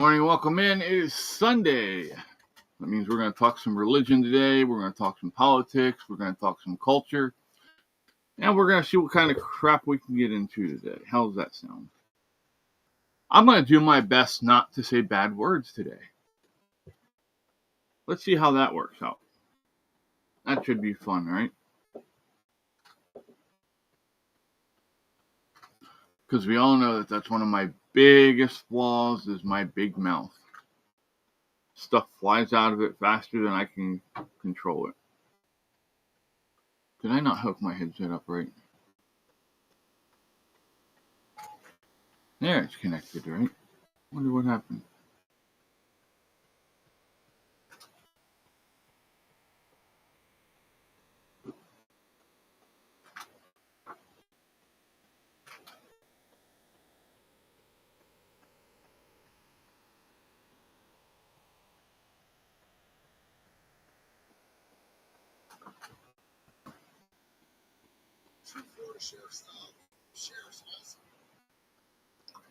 Morning, welcome in. It is Sunday. That means we're going to talk some religion today. We're going to talk some politics. We're going to talk some culture. And we're going to see what kind of crap we can get into today. How does that sound? I'm going to do my best not to say bad words today. Let's see how that works out. That should be fun, right? Because we all know that that's one of my biggest flaws is my big mouth. Stuff flies out of it faster than I can control it. Did I not hook my headset up right? There, it's connected, right? Wonder what happened.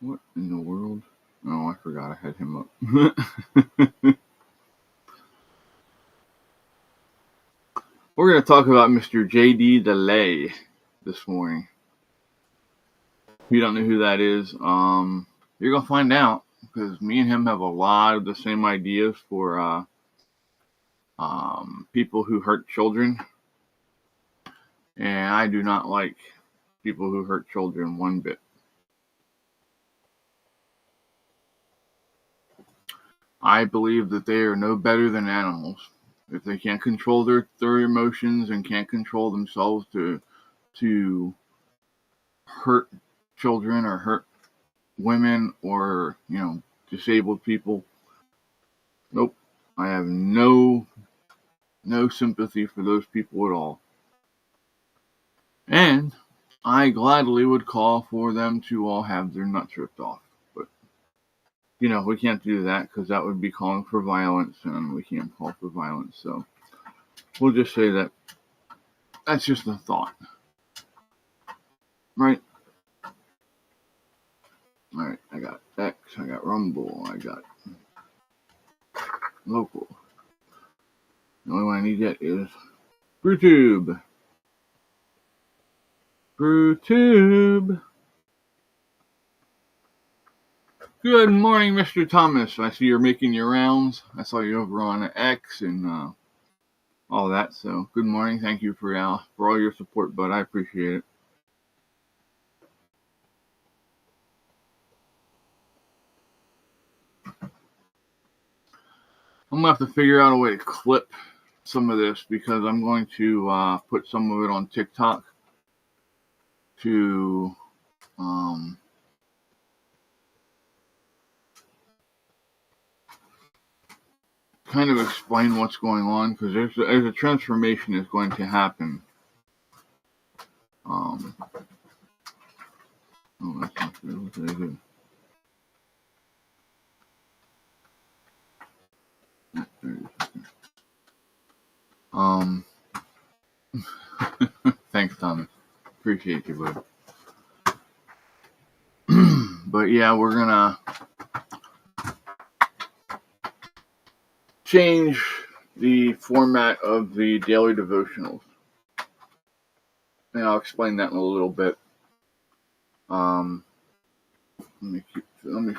What in the world? Oh, I forgot I had him up. We're going to talk about Mr. J.D. DeLay this morning. If you don't know who that is, you're going to find out because me and him have a lot of the same ideas for people who hurt children. And I do not like people who hurt children one bit. I believe that they are no better than animals. If they can't control their emotions and can't control themselves to hurt children or hurt women or, disabled people, nope. I have no sympathy for those people at all. And I gladly would call for them to all have their nuts ripped off. But, we can't do that because that would be calling for violence, and we can't call for violence. So we'll just say that that's just a thought. Right? All right, I got X, I got Rumble, I got Local. The only one I need yet is BrewTube. BrewTube. Good morning, Mr. Thomas. I see you're making your rounds. I saw you over on X and all that. So good morning. Thank you for all your support, bud. I appreciate it. I'm going to have to figure out a way to clip some of this because I'm going to put some of it on TikTok to kind of explain what's going on because there's a transformation is going to happen. Oh, that's not good. What did I do? Thanks, Thomas. Appreciate you, bud. But yeah, we're gonna change the format of the daily devotionals. And I'll explain that in a little bit. Let me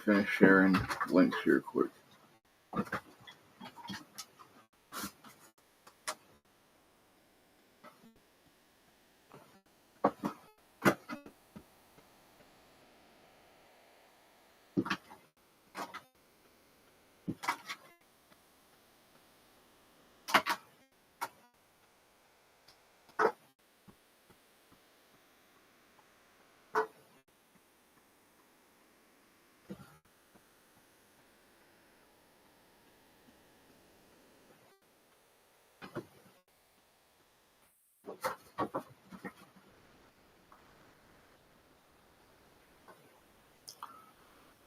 finish sharing links here quick.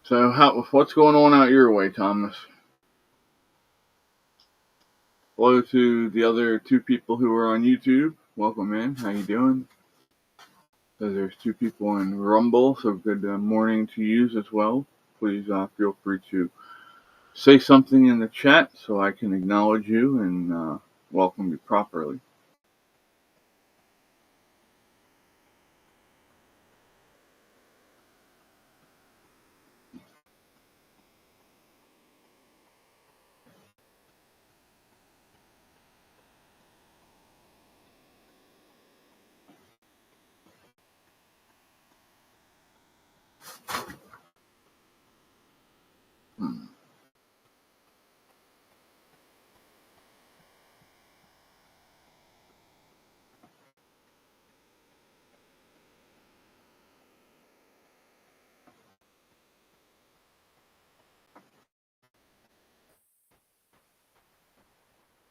So, what's going on out your way, Thomas? Hello to the other two people who are on YouTube. Welcome in. How you doing? So there's two people in Rumble, so good morning to you as well. Please feel free to say something in the chat so I can acknowledge you and welcome you properly. Hmm.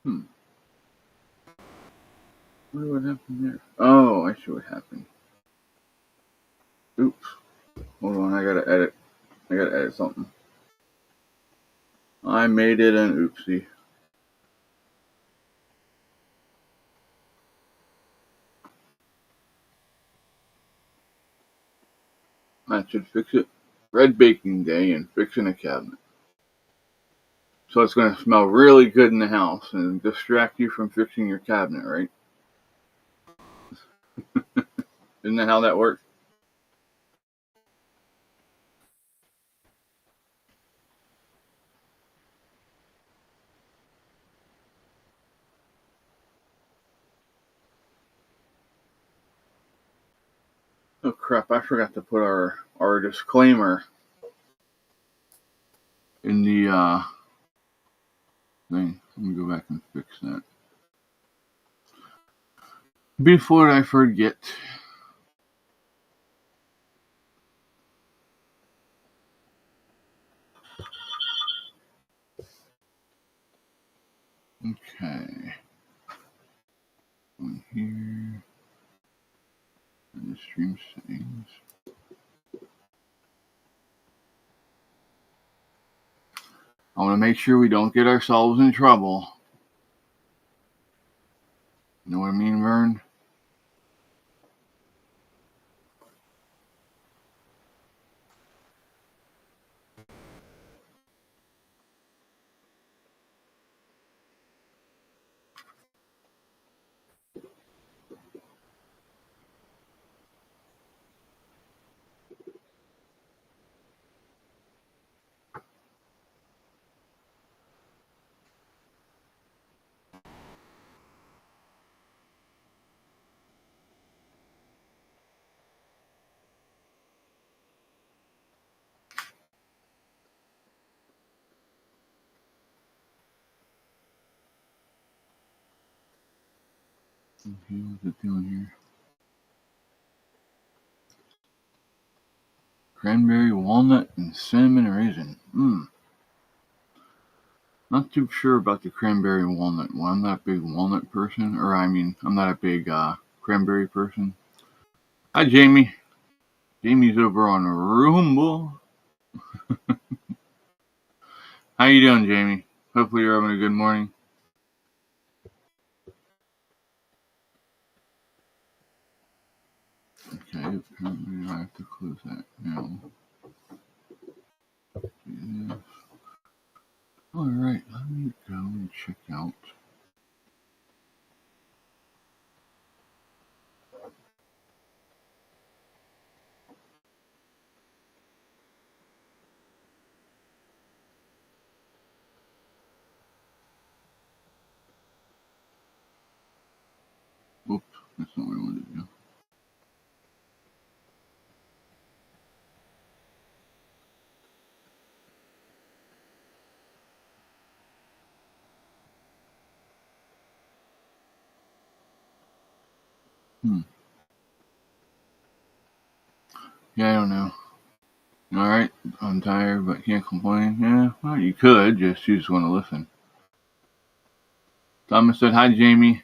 Hmm. What happened there? Oh, I see what happened. Oops. Hold on, I gotta edit. I gotta edit something. I made it an oopsie. That should fix it. Red baking day and fixing a cabinet. So it's going to smell really good in the house and distract you from fixing your cabinet, right? Isn't that how that works? Oh crap, I forgot to put our disclaimer in the thing. Let me go back and fix that. Before I forget. Okay. One here. And the stream settings. I want to make sure we don't get ourselves in trouble. You know what I mean, Vern? Okay, what's it doing here? Cranberry, walnut, and cinnamon raisin. Not too sure about the cranberry and walnut. Well, I'm not a big walnut person, or I mean, I'm not a big cranberry person. Hi, Jamie. Jamie's over on Rumble. How you doing, Jamie? Hopefully you're having a good morning. Okay, apparently I have to close that now. Yeah. Alright, let me go and check out. Oops, that's not what I wanted to do. Yeah, I don't know. Alright, I'm tired but can't complain. Yeah, well, you could, you just want to listen. Thomas said, hi, Jamie.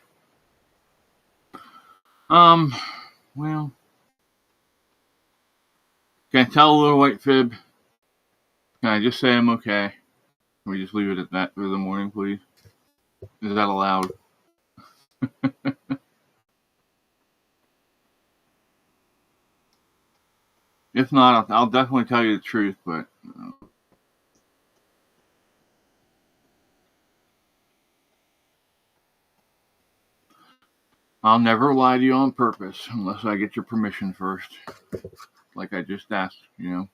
Well, can I tell a little white fib? Can I just say I'm okay? Can we just leave it at that for the morning, please? Is that allowed? If not, I'll definitely tell you the truth, but I'll never lie to you on purpose unless I get your permission first, like I just asked, you know.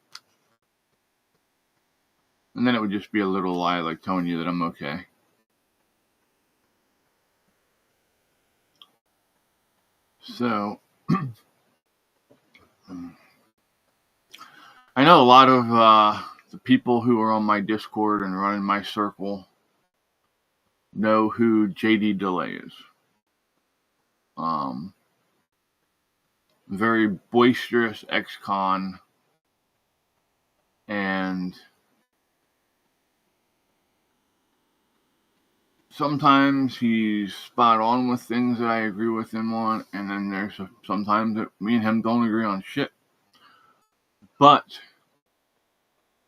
And then it would just be a little lie, like telling you that I'm okay. So, I know a lot of the people who are on my Discord and running my circle know who JD Delay is. Very boisterous ex-con, and sometimes he's spot on with things that I agree with him on, and then there's sometimes that me and him don't agree on shit. But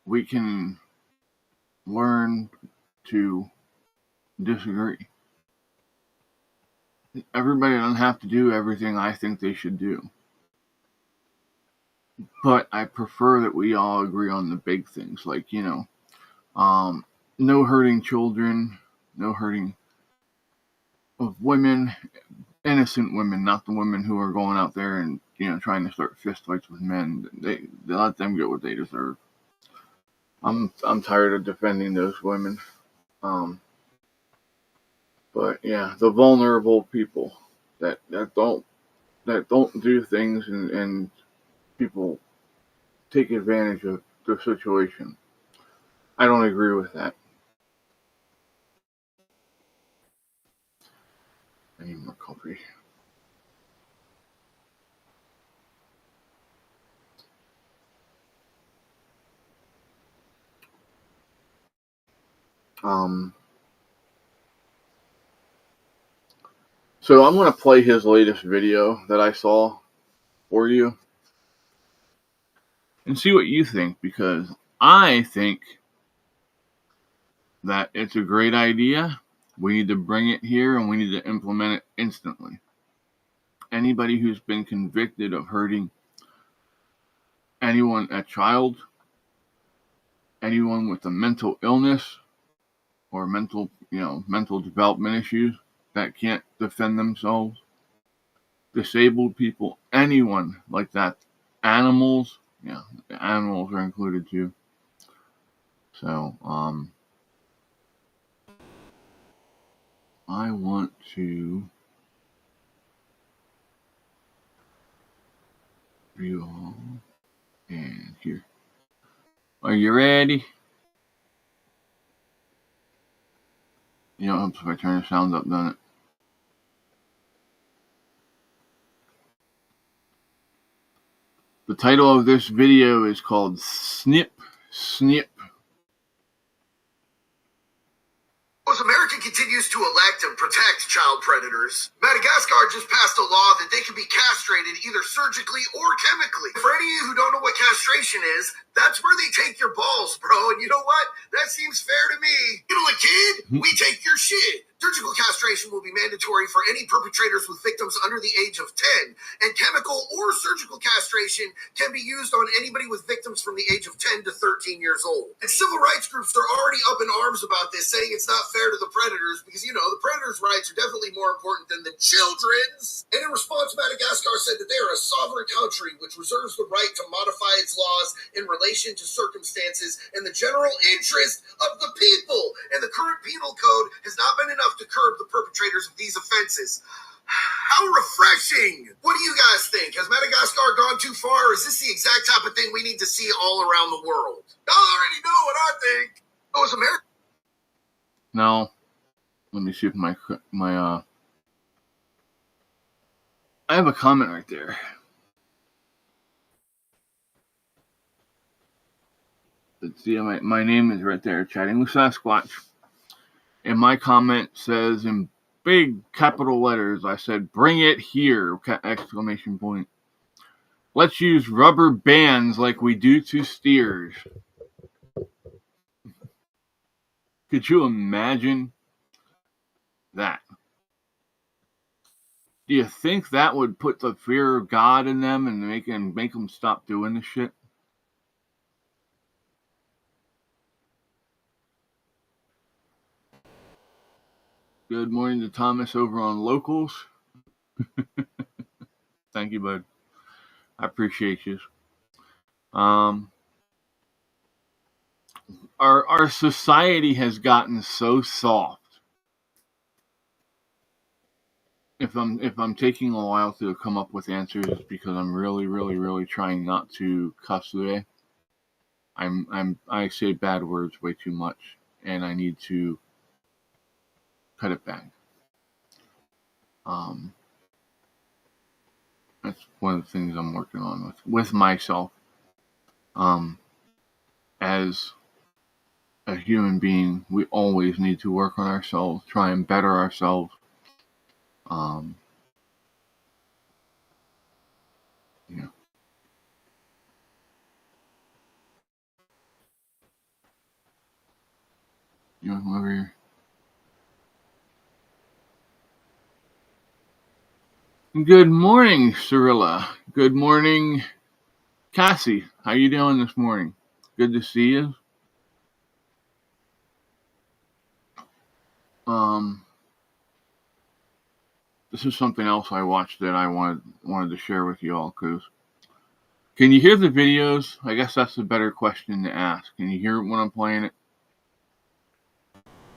we can learn to disagree. Everybody doesn't have to do everything I think they should do. But I prefer that we all agree on the big things, like, you know, no hurting children, no hurting of women, innocent women, not the women who are going out there and, you know, trying to start fistfights with men. They let them get what they deserve. I'm tired of defending those women. But yeah, the vulnerable people that don't do things, and people take advantage of the situation. I don't agree with that. I need more coffee. So I'm going to play his latest video that I saw for you and see what you think, because I think that it's a great idea. We need to bring it here and we need to implement it instantly. Anybody who's been convicted of hurting anyone, a child, anyone with a mental illness or mental development issues that can't defend themselves, disabled people, anyone like that, animals, yeah, the animals are included too. So, I want to view all, and here. Are you ready? You know, helps if I turn the sound up, doesn't it? The title of this video is called Snip, Snip. As America continues to elect and protect child predators, Madagascar just passed a law that they can be castrated either surgically or chemically. For any of you who don't know what castration is, that's where they take your balls, bro. And you know what? That seems fair to me. You know, a kid, we take your shit. Surgical castration will be mandatory for any perpetrators with victims under the age of 10, and chemical or surgical castration can be used on anybody with victims from the age of 10 to 13 years old. And civil rights groups are already up in arms about this, saying it's not fair to the predators because, you know, the predators' rights are definitely more important than the children's. And in response, Madagascar said that they are a sovereign country which reserves the right to modify its laws in relation to circumstances and the general interest of the people. And the current penal code has not been enough to curb the perpetrators of these offenses. How refreshing! What do you guys think? Has Madagascar gone too far, or is this the exact type of thing we need to see all around the world? Y'all already know what I think. Oh, is America? No. Let me see if my I have a comment right there. Let's see, my name is right there, Chatting with Sasquatch. And my comment says in big capital letters, I said, "Bring it here!" Exclamation point. Let's use rubber bands like we do to steers. Could you imagine that? Do you think that would put the fear of God in them and make them stop doing this shit? Good morning to Thomas over on Locals. Thank you, bud. I appreciate you. Our society has gotten so soft. If I'm taking a while to come up with answers, it's because I'm really trying not to cuss today. I say bad words way too much, and I need to cut it back. That's one of the things I'm working on with myself. As a human being, we always need to work on ourselves, try and better ourselves. Yeah. You know, whoever. Good morning, Cirilla. Good morning, Cassie. How you doing this morning? Good to see you. This is something else I watched that I wanted to share with you all. Cause can you hear the videos? I guess that's a better question to ask. Can you hear it when I'm playing it?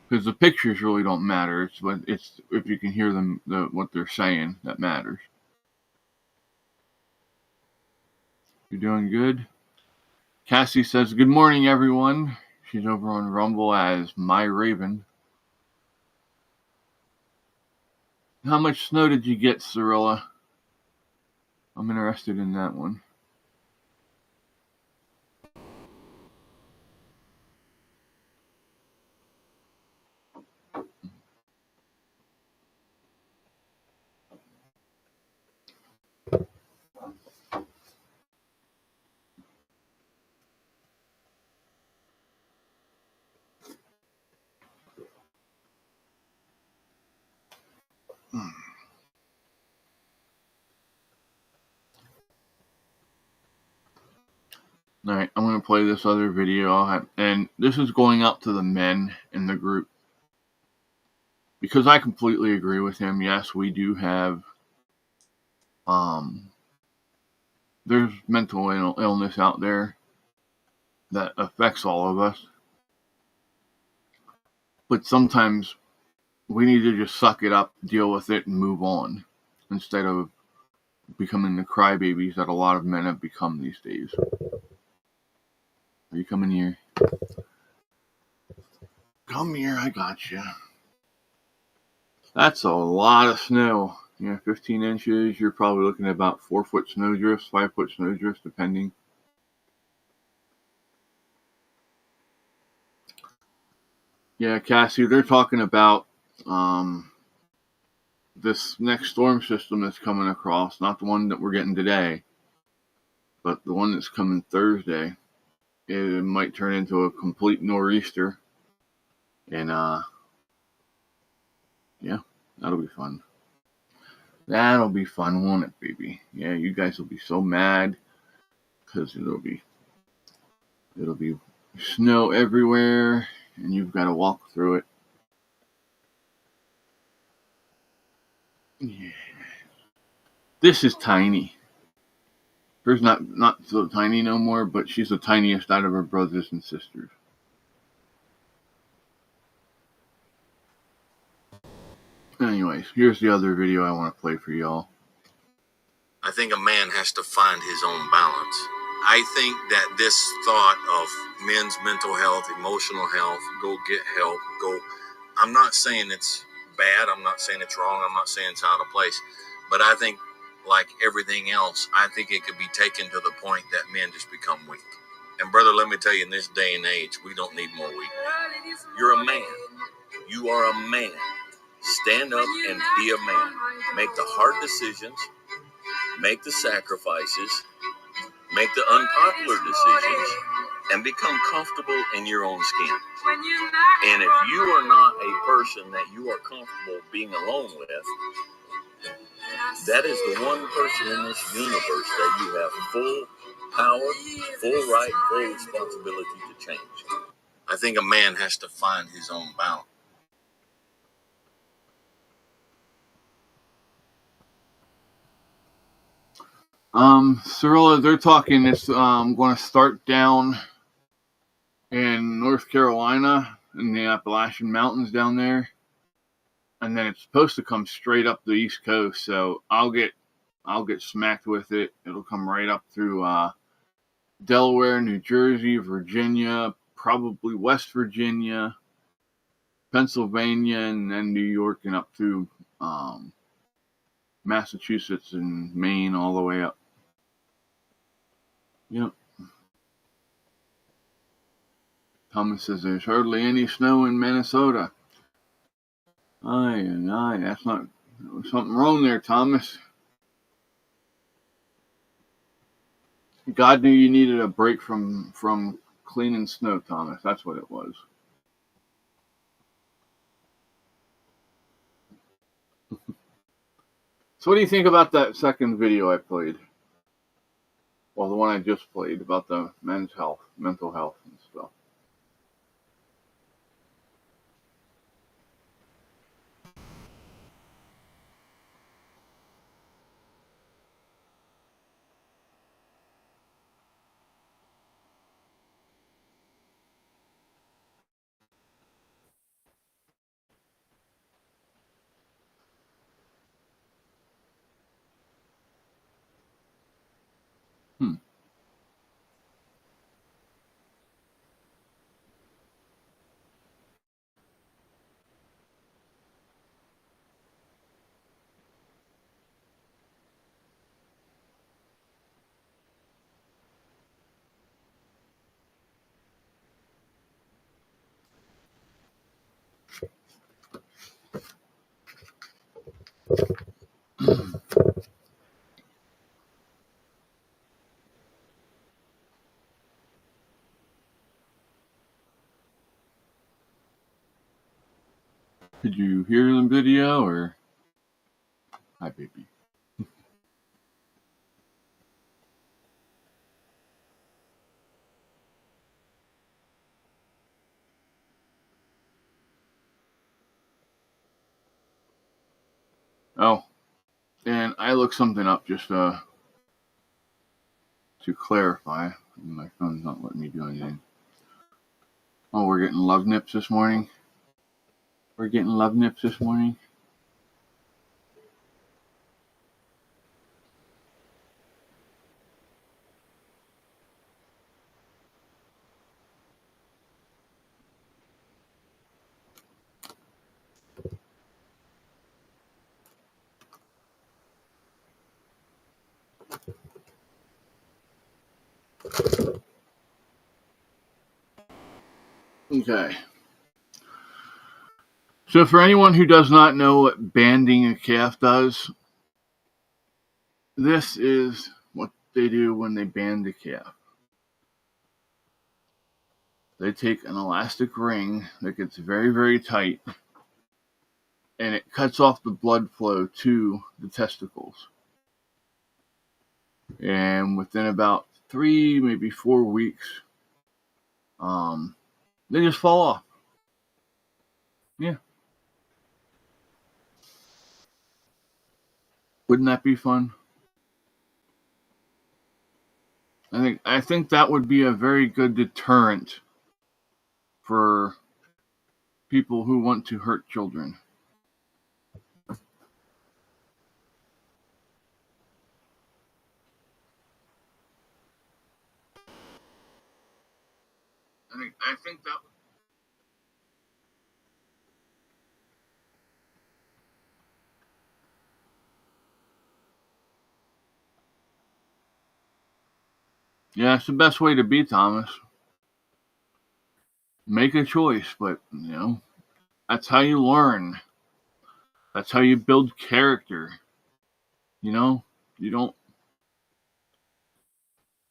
Because the pictures really don't matter. It's if you can hear them, what they're saying, that matters. You're doing good. Cassie says, "Good morning, everyone." She's over on Rumble as My Raven. How much snow did you get, Cirilla? I'm interested in that one. Alright, I'm going to play this other video. And this is going up to the men in the group. Because I completely agree with him. Yes, we do have... there's mental illness out there that affects all of us. But sometimes we need to just suck it up, deal with it, and move on. Instead of becoming the crybabies that a lot of men have become these days. Are you coming here? Come here, I got you. That's a lot of snow. 15 inches. You're probably looking at about 4-foot snowdrifts, 5-foot snowdrifts, depending. Yeah, Cassie, they're talking about this next storm system that's coming across. Not the one that we're getting today, but the one that's coming Thursday. It might turn into a complete nor'easter. And, yeah, that'll be fun. That'll be fun, won't it, baby? Yeah, you guys will be so mad because it'll be snow everywhere and you've got to walk through it. Yeah. This is tiny. Her's not so tiny no more, but she's the tiniest out of her brothers and sisters. Anyways, here's the other video I want to play for y'all. I think a man has to find his own balance. I think that this thought of men's mental health, emotional health, go get help, I'm not saying it's bad. I'm not saying it's wrong. I'm not saying it's out of place. But I think, like everything else, I think it could be taken to the point that men just become weak. And brother, let me tell you, in this day and age, we don't need more weak men. You're a man. You are a man. Stand up and be a man. Make the hard decisions. Make the sacrifices. Make the unpopular decisions. And become comfortable in your own skin. And if you are not a person that you are comfortable being alone with, that is the one person in this universe that you have full power, full right, full responsibility to change. I think a man has to find his own balance. Cirilla, they're talking it's going to start down in North Carolina in the Appalachian Mountains down there, and then it's supposed to come straight up the East Coast. So I'll get smacked with it. It'll come right up through Delaware, New Jersey, Virginia, probably West Virginia, Pennsylvania, and then New York, and up through Massachusetts and Maine, all the way up. Yep. Thomas says there's hardly any snow in Minnesota. Aye, that's not. There was something wrong there, Thomas. God knew you needed a break from cleaning snow, Thomas. That's what it was. So what do you think about that second video I played? Well, the one I just played about the men's health, mental health and stuff. Hmm. Did you hear the video or? Hi, baby. Oh, and I looked something up just to clarify. My phone's not letting me do anything. Oh, we're getting love nips this morning. We're getting love nips this morning. Okay. So for anyone who does not know what banding a calf does, this is what they do when they band a calf. They take an elastic ring that gets very, very tight, and it cuts off the blood flow to the testicles. And within about 3, maybe 4 weeks, they just fall off. Yeah. Wouldn't that be fun? I think that would be a very good deterrent for people who want to hurt children. I think that. Yeah, it's the best way to be, Thomas. Make a choice, but that's how you learn. That's how you build character. You don't.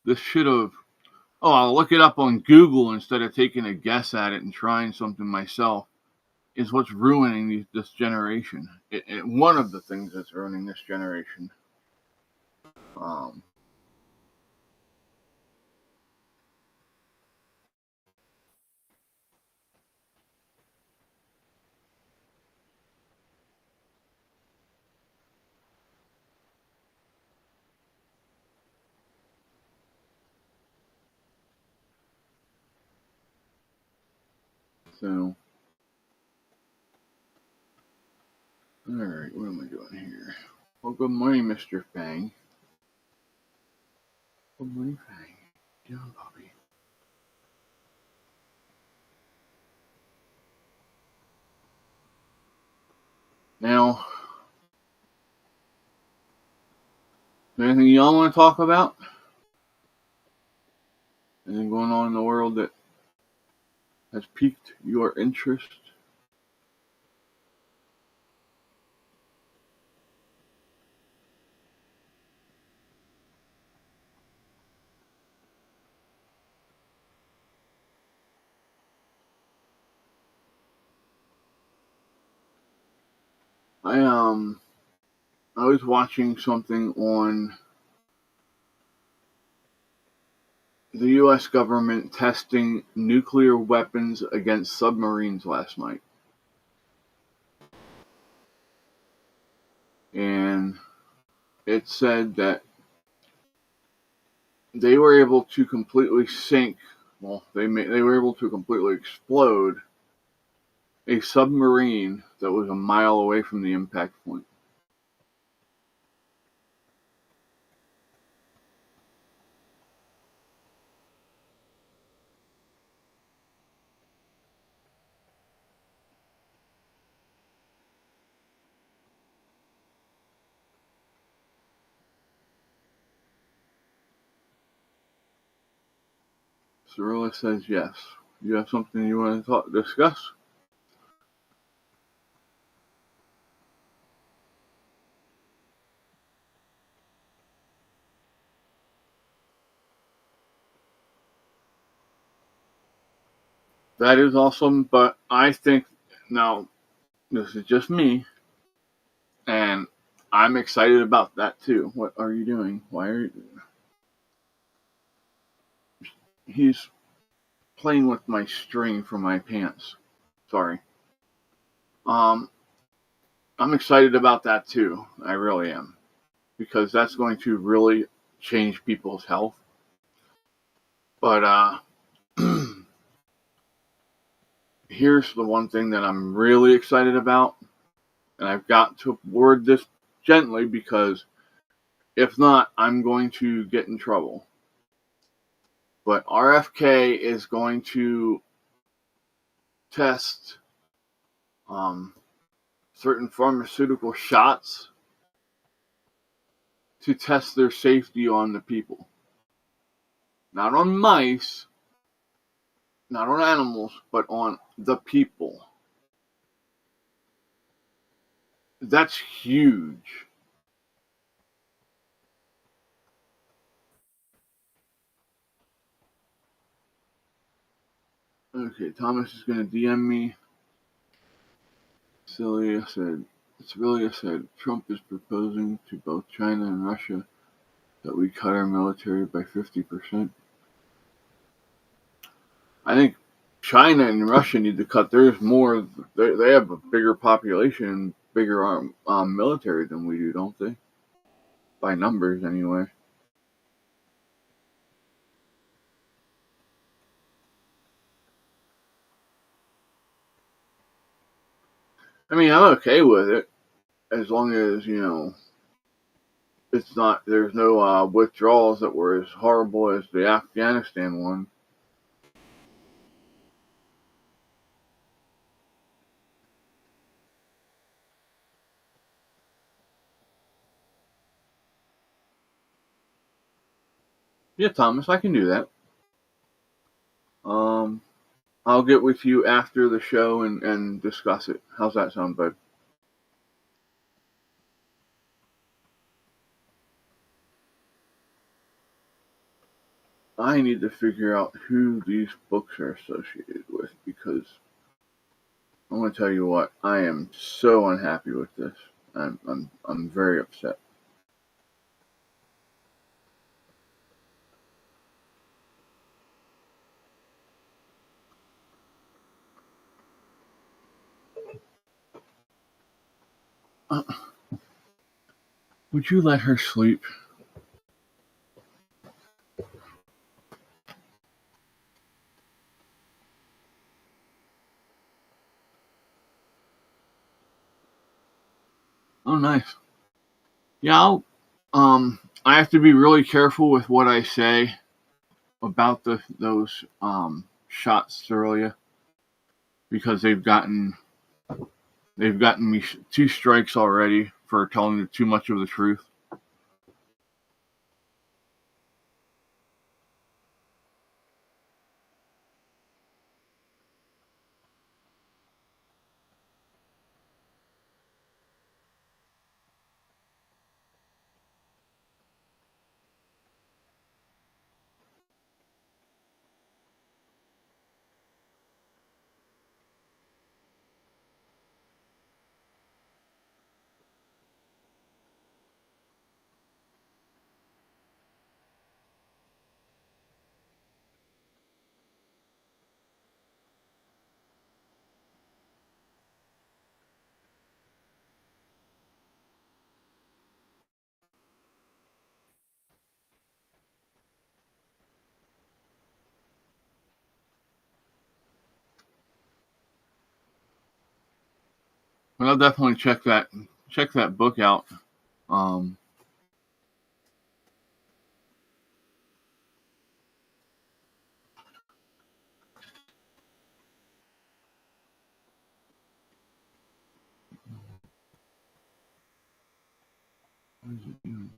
This should have. Oh, I'll look it up on Google instead of taking a guess at it and trying something myself. Is what's ruining this generation. One of the things that's ruining this generation. Um, So, alright, what am I doing here? Well, good morning, Mr. Fang. Good morning, Fang. Good job, Bobby. Now, anything y'all want to talk about? Anything going on in the world that has piqued your interest? I was watching something on the U.S. government testing nuclear weapons against submarines last night. And it said that they were able to completely sink, well, they were able to completely explode a submarine that was a mile away from the impact point. Cirilla says yes. You have something you want to discuss? That is awesome, but I think, now, this is just me, and I'm excited about that too. What are you doing? Why are you... He's playing with my string for my pants. Sorry. I'm excited about that too. I really am. Because that's going to really change people's health. But here's the one thing that I'm really excited about. And I've got to word this gently because if not, I'm going to get in trouble. But RFK is going to test certain pharmaceutical shots to test their safety on the people. Not on mice, not on animals, but on the people. That's huge. Okay, Thomas is going to DM me. Celia said, Trump is proposing to both China and Russia that we cut our military by 50%. I think China and Russia need to cut theirs more. They have a bigger population, bigger military than we do, don't they? By numbers, anyway. I mean, I'm okay with it as long as, it's not, there's no withdrawals that were as horrible as the Afghanistan one. Yeah, Thomas, I can do that. I'll get with you after the show and discuss it. How's that sound, bud? I need to figure out who these books are associated with because I'm going to tell you what, I am so unhappy with this. I'm very upset. Would you let her sleep? Oh, nice. Yeah, I have to be really careful with what I say about those shots earlier because they've gotten me 2 strikes already for telling too much of the truth. But I'll definitely check that book out. Um, what is it doing?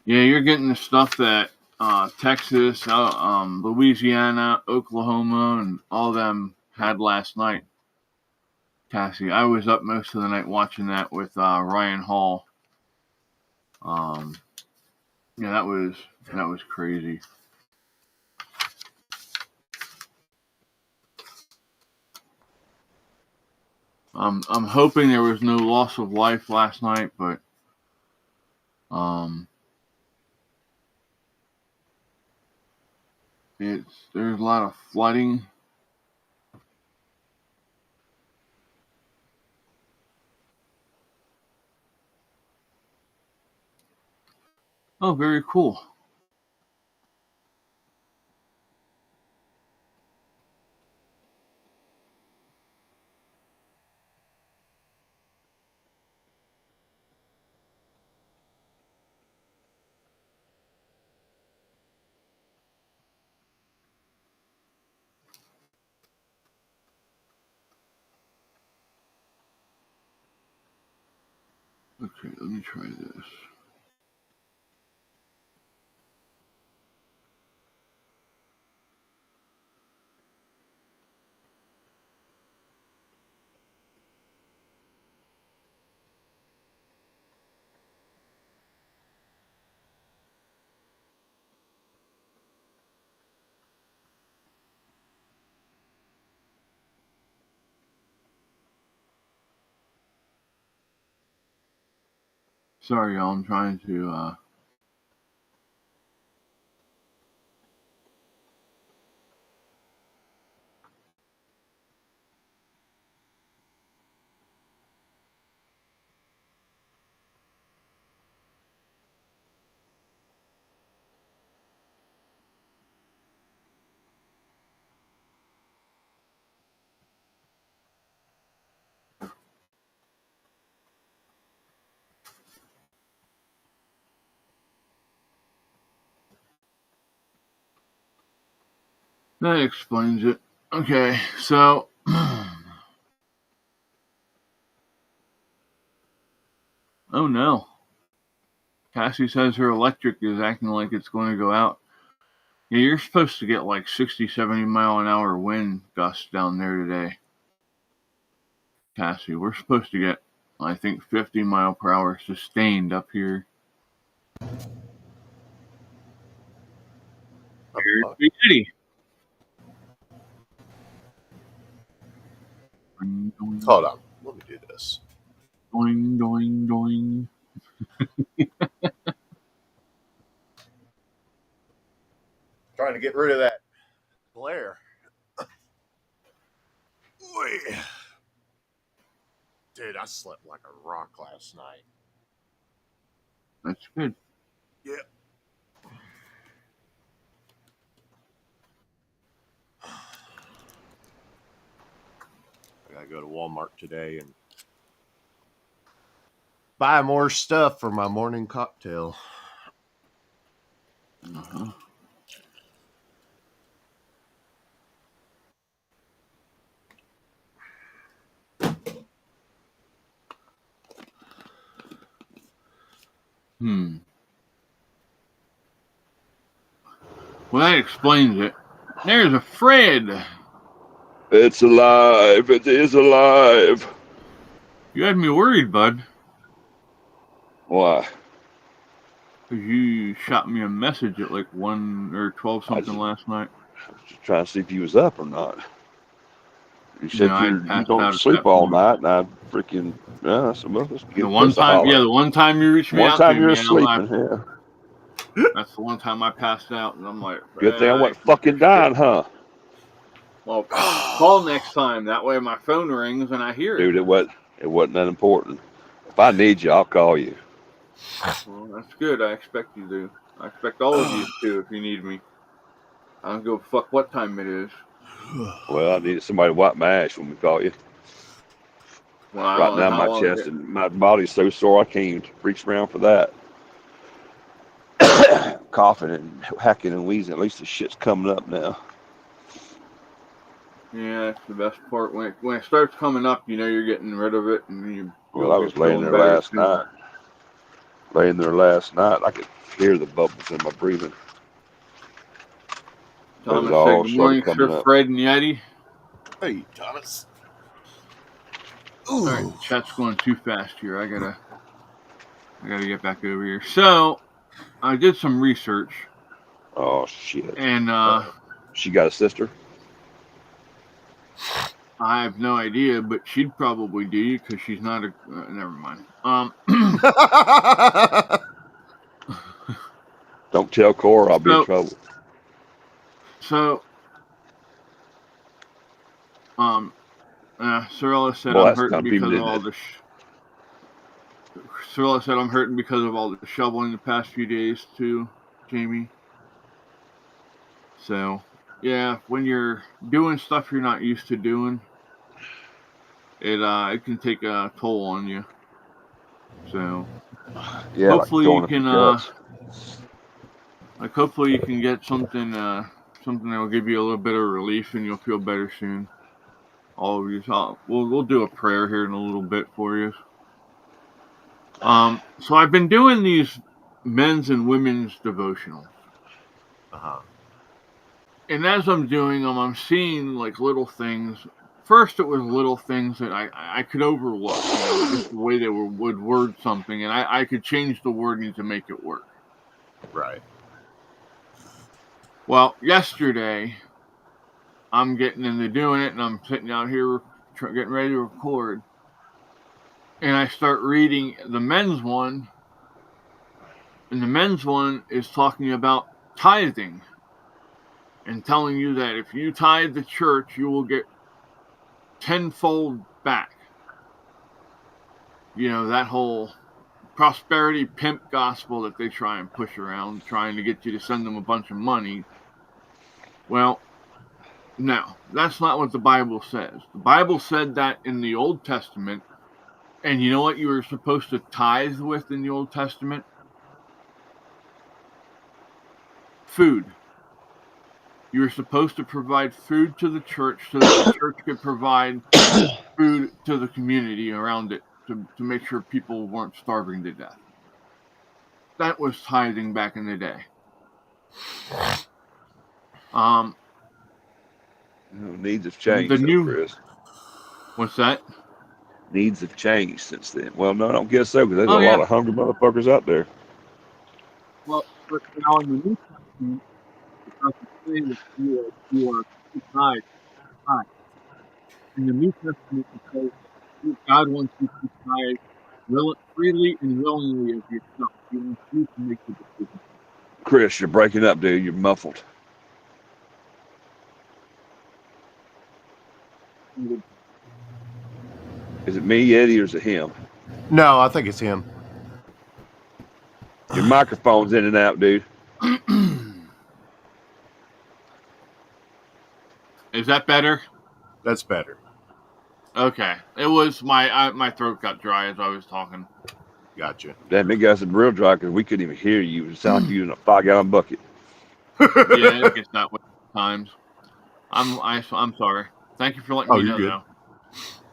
Yeah, you're getting the stuff that Texas, Louisiana, Oklahoma, and all them had last night. Cassie, I was up most of the night watching that with Ryan Hall. Um, yeah, that was crazy. I'm hoping there was no loss of life last night, but um, there's a lot of flooding. Oh, very cool. Okay, let me try this. Sorry, y'all. I'm trying to. That explains it. Okay, so. Oh no. Cassie says her electric is acting like it's going to go out. Yeah, you're supposed to get like 60, 70 mile an hour wind gusts down there today, Cassie. We're supposed to get, I think, 50 mile per hour sustained up here. Here's Big Eddie. Doing, doing, Hold on. Let me do this. doing, doing, doing. Trying to get rid of that glare. Dude, I slept like a rock last night. That's good. Yeah. I gotta go to Walmart today and buy more stuff for my morning cocktail. Uh-huh. Well, that explains it. There's a Fred. It's alive. It is alive. You had me worried, bud. Why? Because you shot me a message at like 1 or 12 something last night. Just trying to see if you was up or not. You said I'd you passed don't out at sleep that all point. night, and I freaking so well, let's The get one this a time, holler. the one time you reached me One out time to you're me, sleeping, yeah. that's the one time I passed out, and I'm like, Good thing I I wasn't ain't gonna fucking do dying, shit. huh? Well, call next time. That way my phone rings and I hear it. Dude, it wasn't that important. If I need you, I'll call you. Well, that's good. I expect you to. I expect all of you to if you need me. I don't give a fuck what time it is. Well, I needed somebody to wipe my ass when we call you. Well, I Right don't know now, how my long chest and my body's so sore I can't even reach around for that. Coughing and hacking and wheezing. At least the shit's coming up now. Yeah, that's the best part. When it starts coming up, you know you're getting rid of it, and Well, I you'll be was laying feeling there better last soon. night. I could hear the bubbles in my breathing. Thomas all said, "Good started morning, coming Sir up. Fred and Yeti." Hey, Thomas. All right, the chat's going too fast here. I gotta get back over here. So I did some research, Oh shit! and She got a sister. I have no idea, but she'd probably do you because she's not a. Never mind. Don't tell Cora, I'll be in trouble. So, Sorella said Boy, I'm that's hurting kind of people, because of isn't all it? the. Sorella said I'm hurting because of all the shoveling the past few days too, Jamie. So, yeah, when you're doing stuff you're not used to doing, it can take a toll on you. So, Yeah, hopefully like you going up the can guts. hopefully you can get something something that will give you a little bit of relief and you'll feel better soon. All of you. So we'll do a prayer here in a little bit for you. So I've been doing these men's and women's devotionals. Uh-huh. And as I'm doing them, I'm seeing like little things. First, it was little things that I could overlook, just the way they would word something, and I could change the wording to make it work. Right. Well, yesterday, I'm getting into doing it, and I'm sitting out here getting ready to record, and I start reading the men's one, and the men's one is talking about tithing and telling you that if you tithe the church, you will get tenfold back. That whole prosperity pimp gospel that they try and push around, trying to get you to send them a bunch of money. Well, no, that's not what the Bible says. The Bible said that in the Old Testament, and you know what you were supposed to tithe with in the Old Testament? Food. You were supposed to provide food to the church so that the church could provide food to the community around it to make sure people weren't starving to death. That was tithing back in the day. Needs have changed, though, Chris. What's that? Needs have changed since then. Well, no, I don't guess so, because there's a lot of hungry motherfuckers out there. Well, but now in the New Testament, it doesn't say that you are to tithe. In the New Testament, it says that God wants you to tithe freely and willingly of yourself. He wants you to make the decision. Chris, you're breaking up, dude. You're muffled. Is it me, Eddie, or is it him? No, I think it's him. Your microphone's in and out, dude. Is that better? That's better. Okay. It was my throat got dry as I was talking. Gotcha. Damn, it got some real dry because we couldn't even hear you. It sounded like you in a 5-gallon bucket. Yeah, it gets that way sometimes. I'm sorry. Thank you for letting me you're know, good.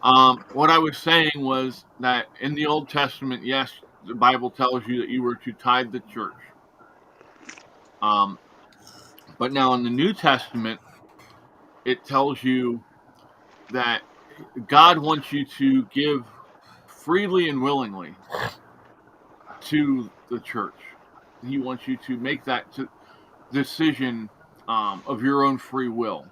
though. What I was saying was that in the Old Testament, yes, the Bible tells you that you were to tithe the church. But now in the New Testament, it tells you that God wants you to give freely and willingly to the church. He wants you to make that decision of your own free will.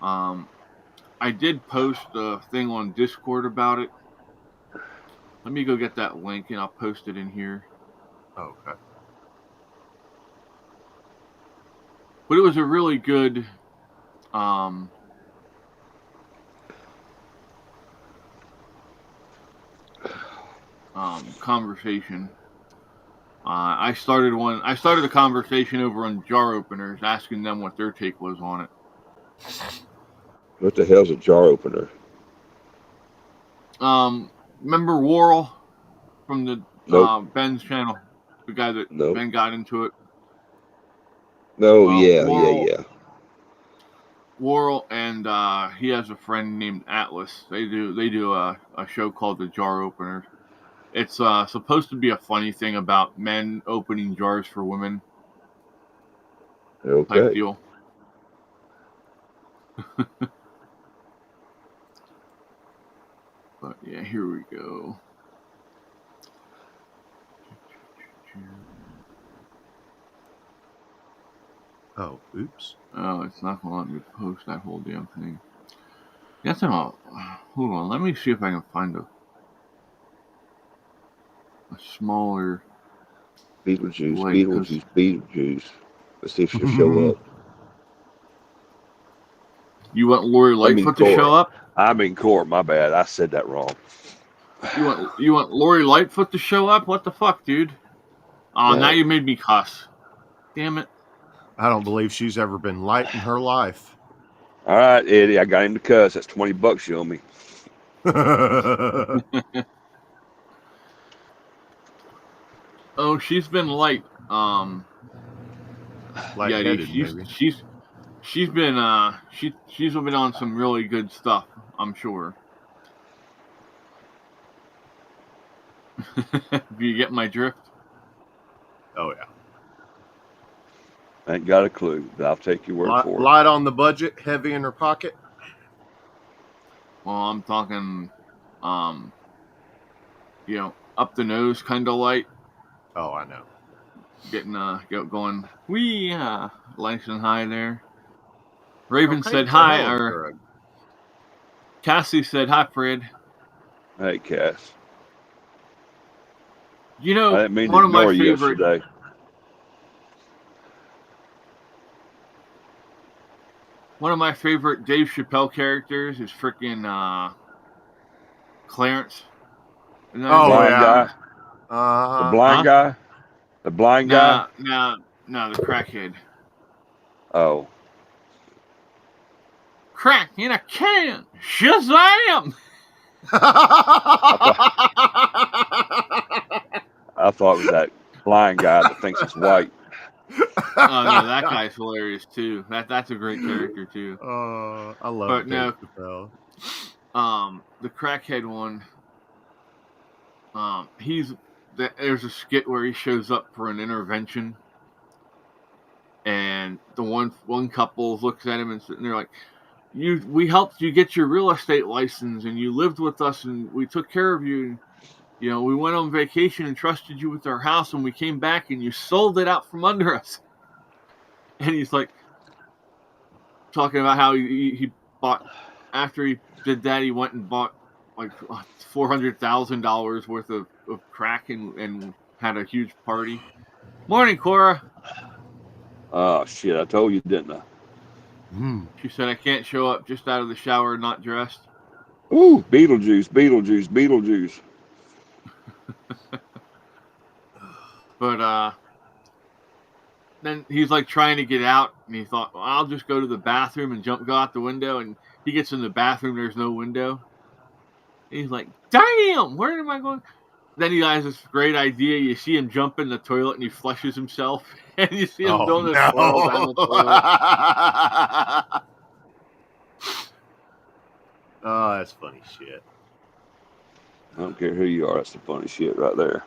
I did post a thing on Discord about it. Let me go get that link and I'll post it in here. Okay. But it was a really good conversation. I started a conversation over on jar openers, asking them what their take was on it. What the hell's a jar opener? Remember Worrell from the Nope. Ben's channel, the guy that Nope. Ben got into it. No, Well, yeah. Worrell and he has a friend named Atlas. They do a show called the Jar Opener. It's supposed to be a funny thing about men opening jars for women. Okay. Type deal. But yeah, here we go. Oh, oops. Oh, it's not going to let me post that whole damn thing. That's hold on. Let me see if I can find a smaller Beetlejuice. Let's see if she'll show up. You want Lori Lightfoot to show up? I'm in court. My bad. I said that wrong. You want Lori Lightfoot to show up? What the fuck, dude? Oh, No. Now you made me cuss. Damn it. I don't believe she's ever been light in her life. All right, Eddie. I got him to cuss. That's $20 you owe me. Oh, she's been light. Light-headed, maybe. She's been on some really good stuff, I'm sure. Do you get my drift? Oh, yeah. I ain't got a clue, but I'll take your word for it. Light on the budget, heavy in her pocket. Well, I'm talking, up the nose kind of light. Oh, I know. Getting going, nice and high there. Raven said hi, or Cassie said hi, Fred. Hey, Cass. You know, I didn't mean one to of my ignore you favorite. yesterday. One of my favorite Dave Chappelle characters is freaking Clarence. Oh, yeah. The blind guy? The blind guy? No, the crackhead. Oh. Crack in a can! Shazam! I thought it was that blind guy that thinks it's white. Oh, no, that guy's hilarious, too. That's a great character, too. I love Dave Chappelle. The crackhead one, there's a skit where he shows up for an intervention, and the one couple looks at him and they're like, we helped you get your real estate license, and you lived with us, and we took care of you. And, we went on vacation and trusted you with our house, and we came back, and you sold it out from under us. And he's like, talking about how he bought, after he did that, he went and bought like $400,000 worth of crack and had a huge party. Morning, Cora. Oh, shit. I told you, didn't I? She said, I can't show up just out of the shower, not dressed. Ooh, Beetlejuice. But then he's like trying to get out, and he thought, well, I'll just go to the bathroom and go out the window. And he gets in the bathroom, there's no window. And he's like, damn, where am I going? Then he has this great idea. You see him jump in the toilet, and he flushes himself. And you see him doing this swirl down the toilet. Oh, that's funny shit. I don't care who you are. That's the funny shit right there.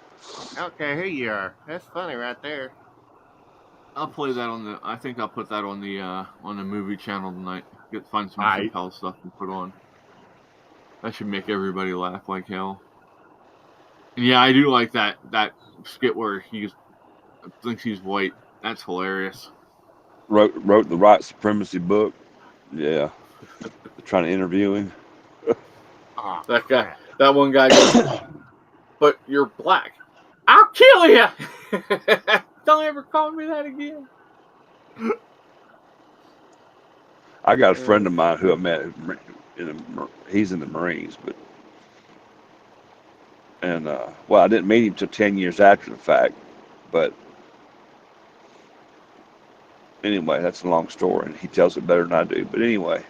I don't care who you are. That's funny right there. I'll play that on the. I think I'll put that on the movie channel tonight. Find some Chappelle stuff and put on. That should make everybody laugh like hell. And yeah, I do like that skit where he thinks he's white. That's hilarious. Wrote the white supremacy book. Yeah, they're trying to interview him. That one guy goes, but you're black. I'll kill you. Don't ever call me that again. I got a friend of mine who I met. He's in the Marines, well, I didn't meet him till 10 years after the fact, but anyway, that's a long story, and he tells it better than I do. But anyway,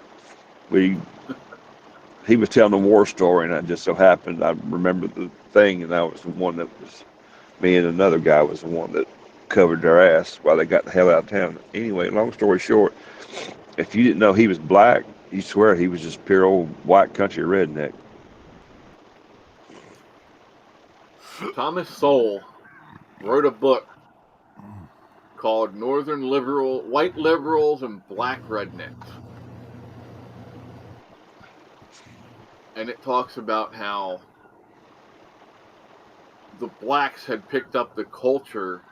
he was telling a war story, and it just so happened I remembered the thing, and I was the one that was, me and another guy was the one that covered their ass while they got the hell out of town. Anyway, long story short, if you didn't know he was black, you swear he was just pure old white country redneck. Thomas Sowell wrote a book called White Liberals and Black Rednecks. And it talks about how the blacks had picked up the culture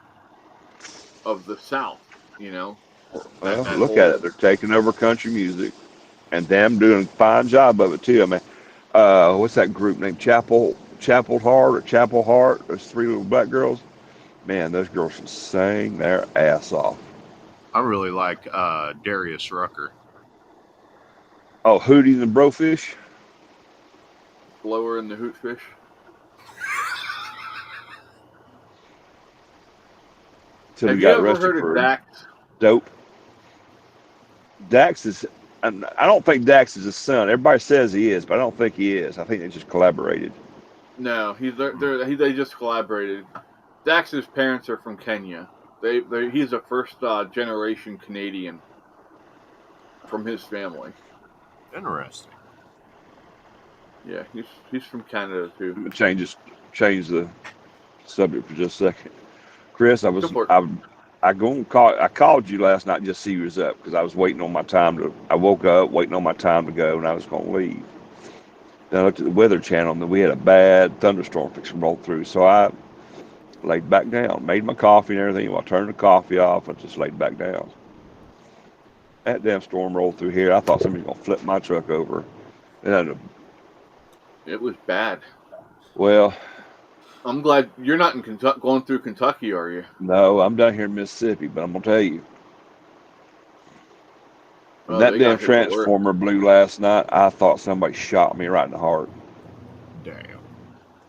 of the South, you know. Well, look at it. They're taking over country music, and them doing a fine job of it, too. I mean, what's that group named? Chapel Heart? Those three little black girls. Man, those girls can sing their ass off. I really like Darius Rucker. Oh, Hootie and the Brofish? Blower and the Hootfish. Have you ever heard of Dax? Dope. Dax is, I don't think Dax is his son. Everybody says he is, but I don't think he is. I think they just collaborated. No, they just collaborated. Dax's parents are from Kenya. He's a first generation Canadian from his family. Interesting. Yeah, he's from Canada too. Change the subject for just a second. Chris, I called you last night just to see you was up because I was waiting on my time I woke up waiting on my time to go, and I was going to leave. Then I looked at the Weather Channel, and we had a bad thunderstorm fixing to roll through. So I laid back down, made my coffee and everything. Well, I turned the coffee off and just laid back down. That damn storm rolled through here. I thought somebody was going to flip my truck over. It was bad. Well, I'm glad you're not in going through Kentucky, are you? No, I'm down here in Mississippi, but I'm going to tell you. When that damn transformer blew last night, I thought somebody shot me right in the heart. Damn.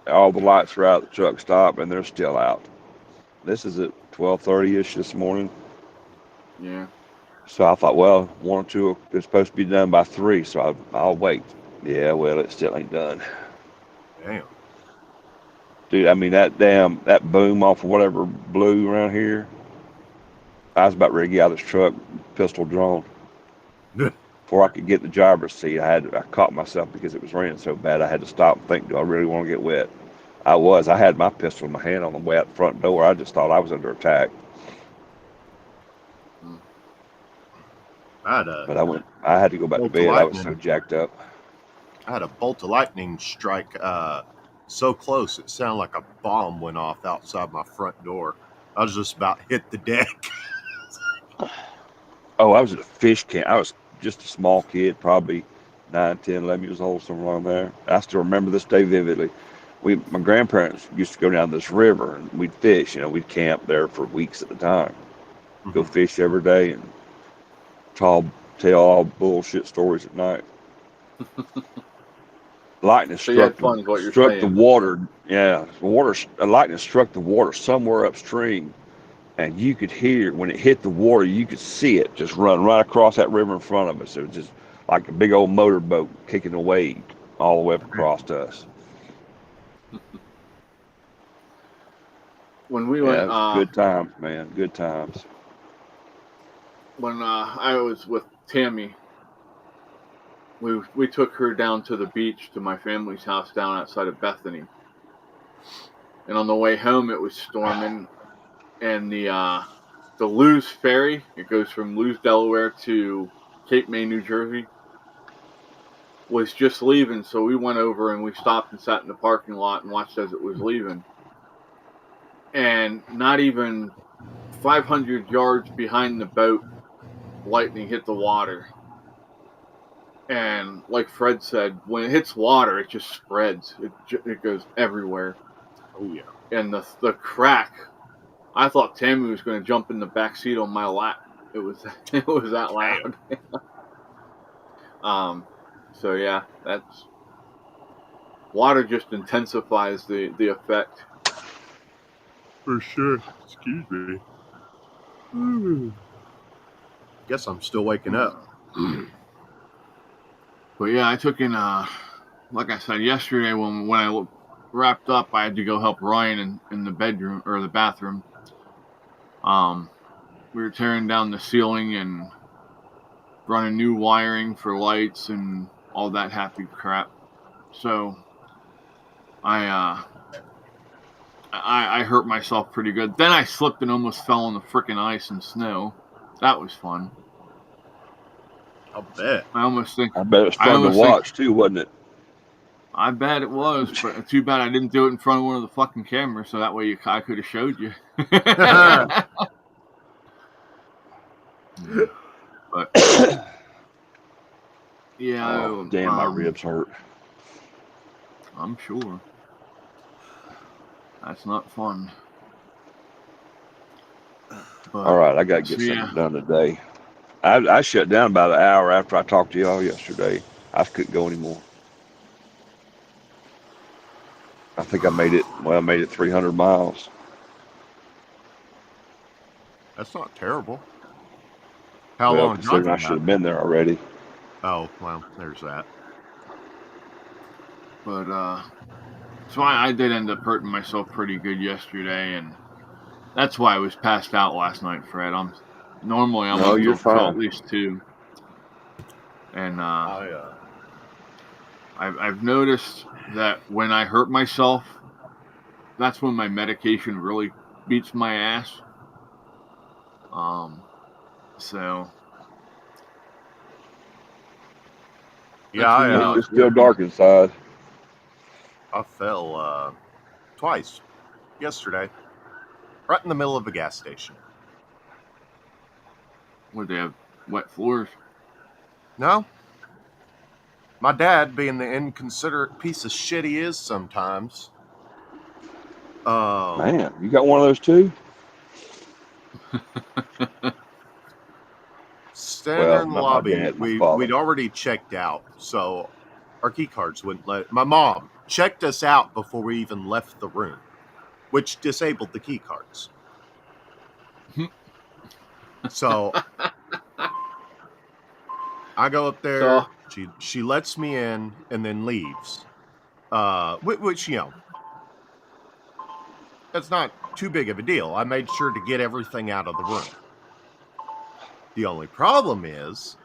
All the lights were out, the truck stopped, and they're still out. This is at 12:30-ish this morning. Yeah. So I thought, well, 1 or 2 it's supposed to be done by 3, so I'll wait. Yeah, well, it still ain't done. Damn. Dude, I mean, that boom off of whatever blew around here, I was about ready to get out of this truck, pistol drawn. Before I could get the driver's seat, I caught myself because it was raining so bad. I had to stop and think, do I really want to get wet? I had my pistol in my hand on the way out the front door. I just thought I was under attack. But I had to go back to bed. I was so jacked up. I had a bolt of lightning strike so close it sounded like a bomb went off outside my front door. I was just about to hit the deck. Oh, I was at a fish camp. I was just a small kid, probably 9, 10, 11 years old, somewhere around there. I still remember this day vividly. My grandparents used to go down this river and we'd fish. We'd camp there for weeks at a time. Go fish every day and tell all bullshit stories at night. lightning So you had struck fun, is what you're struck the saying. water. Yeah, lightning struck the water somewhere upstream, and you could hear when it hit the water. You could see it just run right across that river in front of us. It was just like a big old motorboat kicking a wave all the way up across to us. When we Yeah, went, it was good times, man. Good times. when I was with Tammy, we took her down to the beach to my family's house down outside of Bethany. And on the way home, it was storming, and the Lewes ferry, it goes from Lewes, Delaware to Cape May, New Jersey, was just leaving. So we went over and we stopped and sat in the parking lot and watched as it was leaving. And not even 500 yards behind the boat, lightning hit the water. And like Fred said, when it hits water, it just spreads. It goes everywhere. Oh yeah. And the crack, I thought Tammy was going to jump in the back seat on my lap. It was that loud. So yeah, that's water just intensifies the effect. For sure. Excuse me. Guess I'm still waking up. But yeah, I took in like I said yesterday when I wrapped up, I had to go help Ryan in the bedroom or the bathroom. We were tearing down the ceiling and running new wiring for lights and all that happy crap. So I hurt myself pretty good. Then I slipped and almost fell on the frickin' ice and snow. That was fun. I'll bet. I bet it was fun to watch too, wasn't it? I bet it was, but too bad I didn't do it in front of one of the fucking cameras, so that way I could have showed you. But yeah, oh, damn, my ribs hurt. I'm sure. That's not fun. But, all right, I got to get something done today. I shut down about an hour after I talked to y'all yesterday. I couldn't go anymore. I think I made it 300 miles. That's not terrible. How long? Considering I should have been there already. Oh, well, there's that. But so I did end up hurting myself pretty good yesterday, and that's why I was passed out last night, Fred. Normally I'm up till at least 2. And I've noticed that when I hurt myself, that's when my medication really beats my ass. So yeah, it's still dark inside. I fell twice yesterday, right in the middle of a gas station. Would they have wet floors? No. My dad, being the inconsiderate piece of shit he is sometimes. Man, you got one of those too? Standing there in the lobby, we'd already checked out, so our key cards wouldn't let. My mom checked us out before we even left the room, which disabled the key cards. So I go up there. She lets me in and then leaves. Which, you know, that's not too big of a deal. I made sure to get everything out of the room. The only problem is,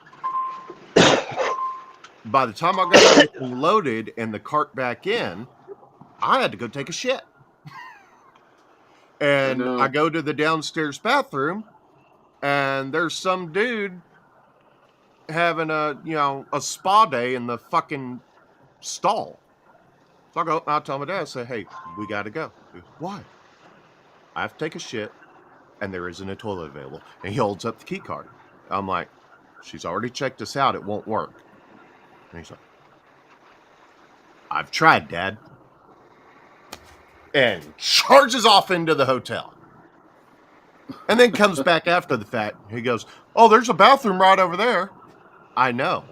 by the time I got everything loaded and the cart back in, I had to go take a shit. And I go to the downstairs bathroom, and there's some dude having a spa day in the fucking stall. So I'll tell my dad, I say, hey, we got to go. Why? I have to take a shit, and there isn't a toilet available. And he holds up the key card. I'm like, she's already checked us out. It won't work. And he's like, I've tried, Dad. And charges off into the hotel. And then comes back after the fact. He goes, oh, there's a bathroom right over there. I know.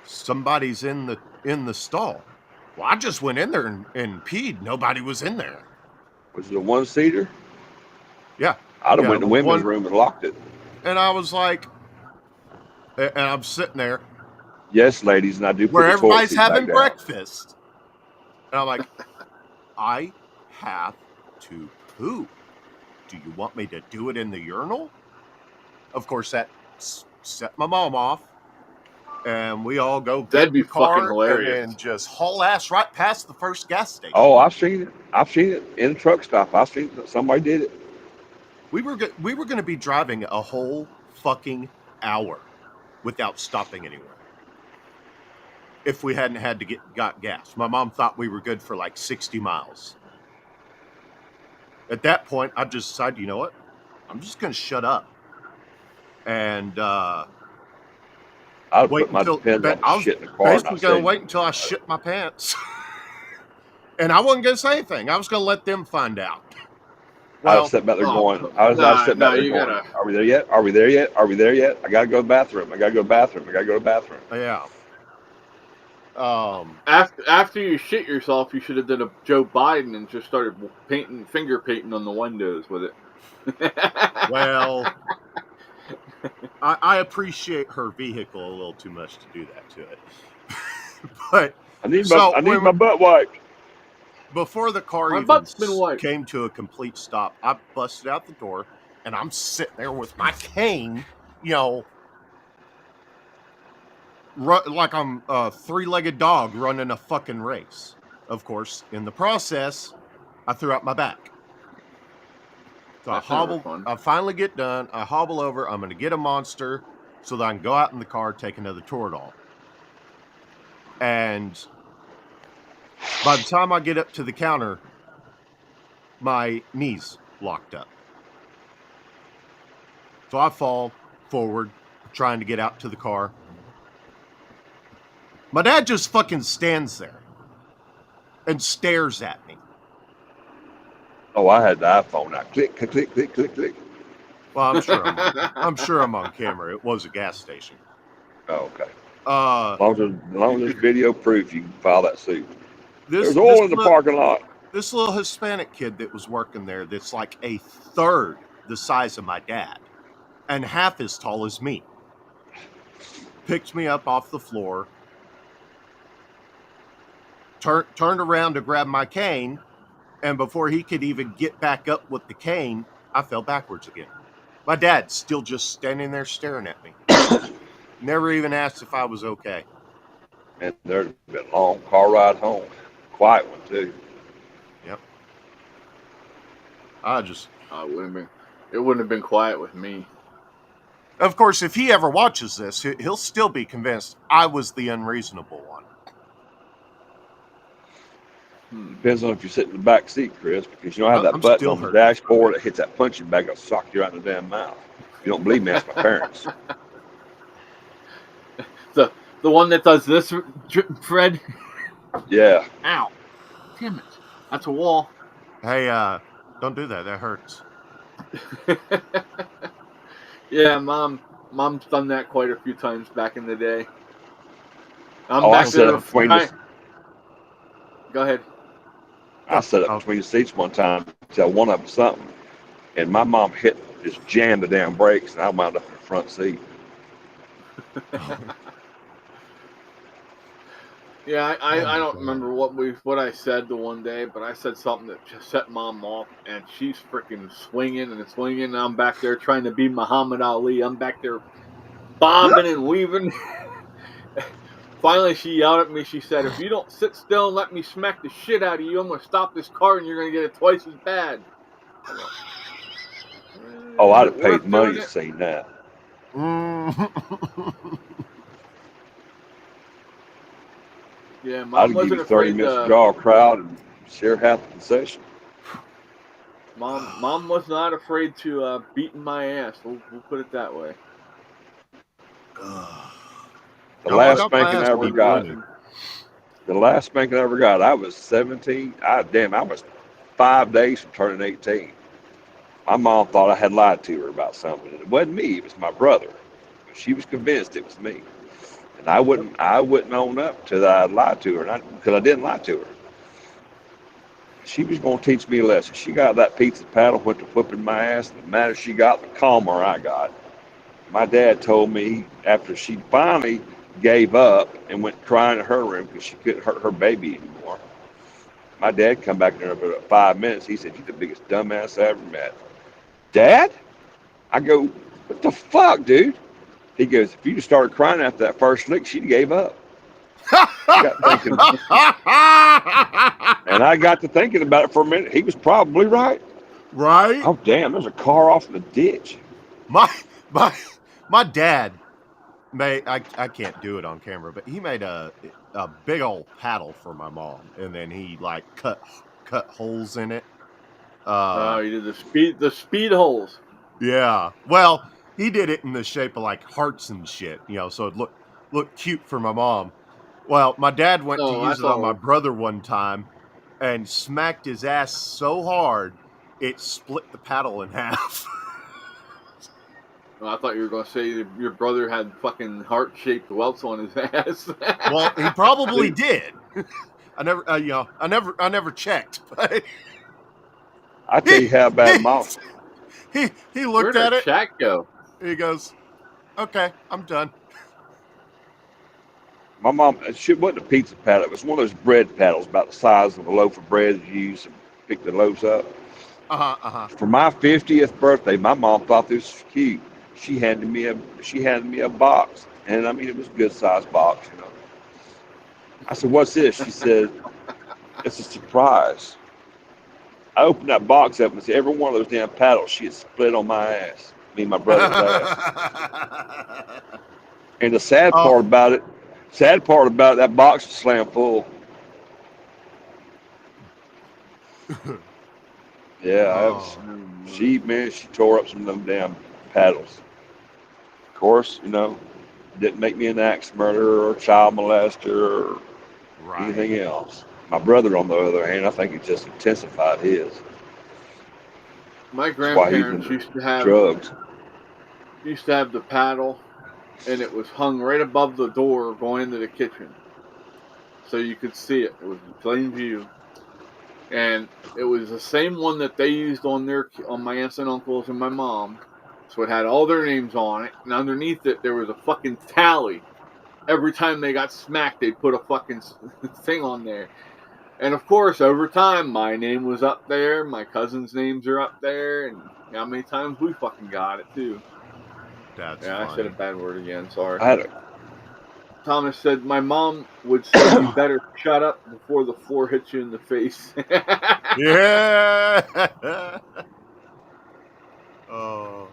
Somebody's in the stall. Well, I just went in there and peed. Nobody was in there. Was it a one-seater? Yeah. I'd have Yeah, went to the women's room and locked it. And I was like, and I'm sitting there. Yes, ladies, and I do where put the toilet everybody's seat having back down. breakfast. And I'm like, I have to poo. Do you want me to do it in the urinal? Of course, that set my mom off. And we all go That'd be the car fucking hilarious. and then just haul ass right past the first gas station. Oh, I've seen it. I've seen it in a truck stop. I've seen it. Somebody did it. We were going to be driving a whole fucking hour without stopping anywhere. If we hadn't had to got gas. My mom thought we were good for like 60 miles. At that point, I just decided, you know what? I'm just going to shut up. And I'd put my depends on shit in the car. Basically going to wait until I shit my pants. And I wasn't going to say anything. I was going to let them find out. Well, I was sitting back there going, are we there yet? Are we there yet? Are we there yet? I got to go to the bathroom. I got to go to the bathroom. I got to go to the bathroom. Yeah. After you shit yourself, you should have done a Joe Biden and just started finger painting on the windows with it. Well, I appreciate her vehicle a little too much to do that to it. But I need my butt wiped. Before the car even came to a complete stop, I busted out the door and I'm sitting there with my cane, you know, like I'm a three-legged dog running a fucking race. Of course, in the process, I threw out my back. So I finally get done. I hobble over. I'm going to get a Monster so that I can go out in the car, take another Toradol. And by the time I get up to the counter, my knees locked up. So I fall forward, trying to get out to the car. My dad just fucking stands there and stares at me. Oh, I had the iPhone out. Click, click, click, click, click, click. Well, I'm sure I'm on camera. It was a gas station. Oh, okay. As long as there's video proof, you can file that suit. There's This oil in the parking lot. This little Hispanic kid that was working there that's like a third the size of my dad and half as tall as me picks me up off the floor, turned around to grab my cane, and before he could even get back up with the cane, I fell backwards again. My dad's still just standing there staring at me. Never even asked if I was okay. And there'd been a long car ride home. Quiet one, too. Yep. It wouldn't have been quiet with me. Of course, if he ever watches this, he'll still be convinced I was the unreasonable one. Depends on if you sit in the back seat, Chris, because you don't have that button on the dashboard that hits that punching bag, it'll sock you right in the damn mouth. If you don't believe me, ask my parents. The one that does this, Fred? Yeah. Ow. Damn it. That's a wall. Hey, don't do that. That hurts. Yeah, Mom's done that quite a few times back in the day. I set up between Go ahead. I set up between the seats one time to tell one of them something, and my mom just jammed the damn brakes, and I wound up in the front seat. Yeah, I don't remember what I said the one day, but I said something that just set Mom off, and she's freaking swinging and swinging, and I'm back there trying to be Muhammad Ali. I'm back there bobbing and weaving. Finally, she yelled at me. She said, "If you don't sit still and let me smack the shit out of you, I'm going to stop this car, and you're going to get it twice as bad." Oh, I'd have paid money to see that. Yeah, Mom I'd give you 30 minutes to draw a crowd and share half the concession. Mom was not afraid to beating my ass. We'll put it that way. The last spanking I ever got, I was 17. I was 5 days from turning 18. My mom thought I had lied to her about something. It wasn't me, it was my brother. She was convinced it was me. And I wouldn't own up to that I'd lied to her, because I didn't lie to her. She was going to teach me a lesson. She got that pizza paddle, went to whipping my ass. The madder she got, the calmer I got. My dad told me after she finally gave up and went crying to her room because she couldn't hurt her baby anymore. My dad come back in there for 5 minutes. He said, "You're the biggest dumbass I ever met." Dad? I go, "What the fuck, dude?" He goes, "If you just started crying after that first lick, she'd gave up." I got thinking, and I got to thinking about it for a minute. He was probably right. Right? Oh, damn, there's a car off in the ditch. My dad made, I can't do it on camera, but he made a big old paddle for my mom, and then he like cut holes in it. You did the speed holes. Yeah. Well, he did it in the shape of like hearts and shit, so it looked cute for my mom. Well, my dad went to No, I use it on my thought. brother one time and smacked his ass so hard it split the paddle in half. I thought you were going to say that your brother had fucking heart-shaped welts on his ass. Well, he probably did. I never checked, but I tell you how bad mom. he Where'd looked at our it. chat go? He goes, "Okay, I'm done." My mom, she wasn't a pizza paddle. It was one of those bread paddles about the size of a loaf of bread you use to pick the loaves up. For my 50th birthday, my mom thought this was cute. She handed me a box, and I mean it was a good sized box, I said, "What's this?" She said, "It's a surprise." I opened that box up and see every one of those damn paddles she had split on my ass, me and my brother's ass. And the sad part about it, that box was slammed full. Yeah, she tore up some of them damn paddles. Of course, didn't make me an axe murderer or child molester or anything else. My brother, on the other hand, I think it just intensified his. My grandparents used to have the paddle, and it was hung right above the door going into the kitchen, so you could see it. It was in plain view, and it was the same one that they used on my aunts and uncles and my mom. So it had all their names on it, and underneath it there was a fucking tally. Every time they got smacked, they'd put a fucking thing on there. And of course, over time, my name was up there, my cousins' names are up there, and how many times we fucking got it too. That's funny. I said a bad word again, sorry. Thomas said, "My mom would say you better shut up before the floor hits you in the face." Yeah. Oh.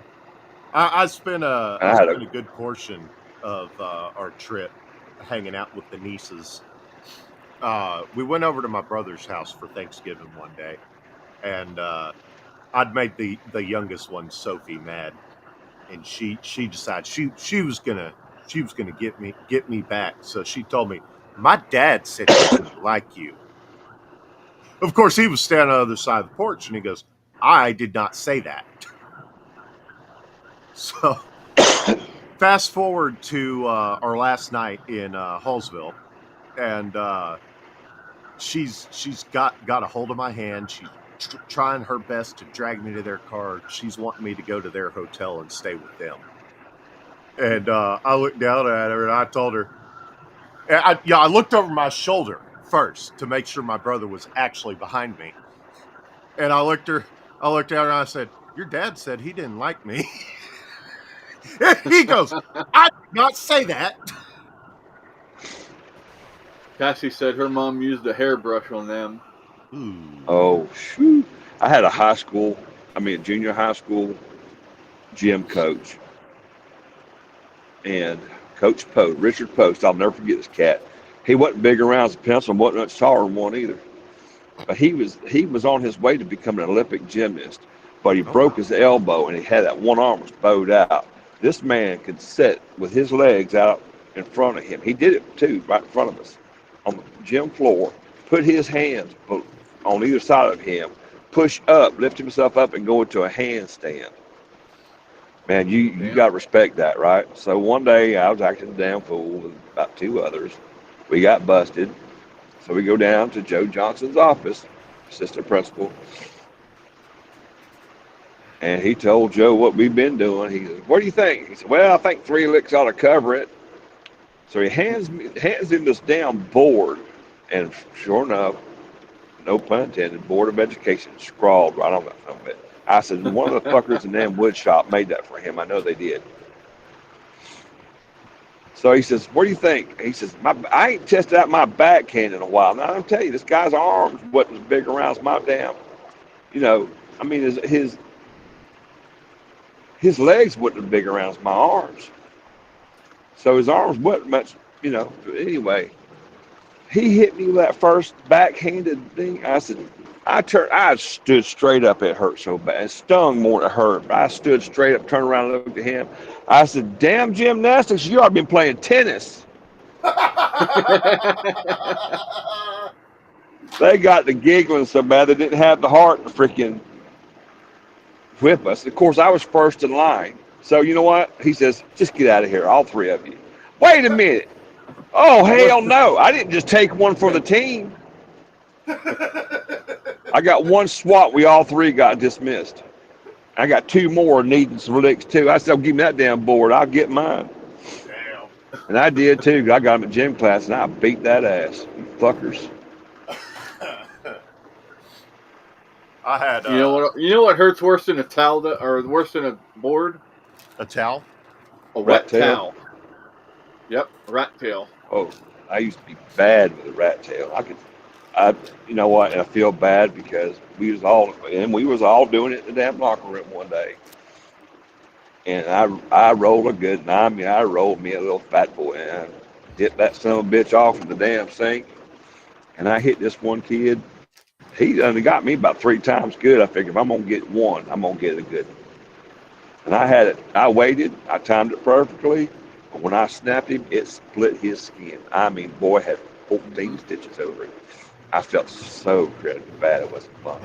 I spent a good portion of our trip hanging out with the nieces. We went over to my brother's house for Thanksgiving one day, and I'd made the youngest one, Sophie, mad, and she decided she was gonna get me back. So she told me, "My dad said he didn't like you." Of course, he was standing on the other side of the porch, and he goes, "I did not say that." So, fast forward to our last night in Hallsville, and she's got a hold of my hand. She's trying her best to drag me to their car. She's wanting me to go to their hotel and stay with them. And I looked down at her and I told her, I looked over my shoulder first to make sure my brother was actually behind me. And I looked at her and I said, "Your dad said he didn't like me." He goes, "I did not say that." Cassie said her mom used a hairbrush on them. Oh, shoot. I had a junior high school gym coach. And Coach Post, Richard Post, I'll never forget this cat. He wasn't big around as a pencil and wasn't much taller than one either. But he was on his way to becoming an Olympic gymnast. But he broke his elbow and he had that one arm was bowed out. This man could sit with his legs out in front of him. He did it too, right in front of us on the gym floor, put his hands on either side of him, push up, lift himself up and go into a handstand. Man, you got to respect that, right? So one day I was acting a damn fool with about 2 others. We got busted. So we go down to Joe Johnson's office, assistant principal, and he told Joe what we've been doing. He said, "What do you think?" He said, "Well, I think 3 licks ought to cover it." So he hands him this damn board, and sure enough, no pun intended, Board of Education scrawled right on that front of it. I said, one of the fuckers in damn wood shop made that for him. I know they did. So he says, "What do you think?" He says, "I ain't tested out my backhand in a while." Now, I'm telling you, this guy's arms wasn't as big around as my damn, I mean, his legs wasn't as big around as my arms. So his arms wasn't much, Anyway, he hit me with that first backhanded thing. I said, I stood straight up. It hurt so bad. It stung more than it hurt. But I stood straight up, turned around and looked at him. I said, "Damn gymnastics, you ought to be playing tennis." They got the giggling so bad they didn't have the heart to freaking whip us. Of course, I was first in line. So you know what? He says, "Just get out of here, all 3 of you." Wait a minute. Oh, hell no. I didn't just take one for the team. I got 1 swat. We all 3 got dismissed. I got 2 more needing some licks too. I said, "Oh, give me that damn board. I'll get mine." Damn. And I did too. I got him in gym class and I beat that ass. You fuckers. I had You know what hurts worse than a towel or worse than a board? a towel. A Rat wet tail? towel. Yep, rat tail. Oh, I used to be bad with a rat tail. You know what? And I feel bad because we was all doing it in the damn locker room one day. And I rolled a good, I rolled me a little fat boy and I hit that son of a bitch off in the damn sink. And I hit this one kid. He only got me about 3 times good. I figured if I'm going to get one, I'm going to get a good one. And I had it. I waited. I timed it perfectly. But when I snapped him, it split his skin. I mean, boy, had 14 stitches over it. I felt so incredibly bad. It wasn't fun.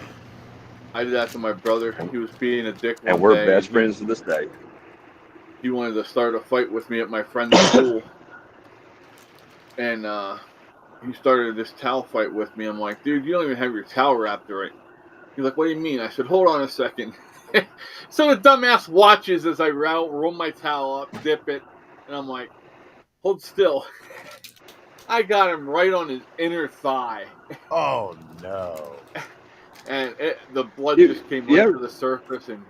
I did that to my brother. He was being a dick one day. And we're best friends to this day. He wanted to start a fight with me at my friend's school. And he started this towel fight with me. I'm like, "Dude, you don't even have your towel wrapped right." He's like, "What do you mean?" I said, "Hold on a second." So the dumbass watches as I roll my towel up, dip it, and I'm like, "Hold still." I got him right on his inner thigh. Oh no! And the blood just came right to the surface, and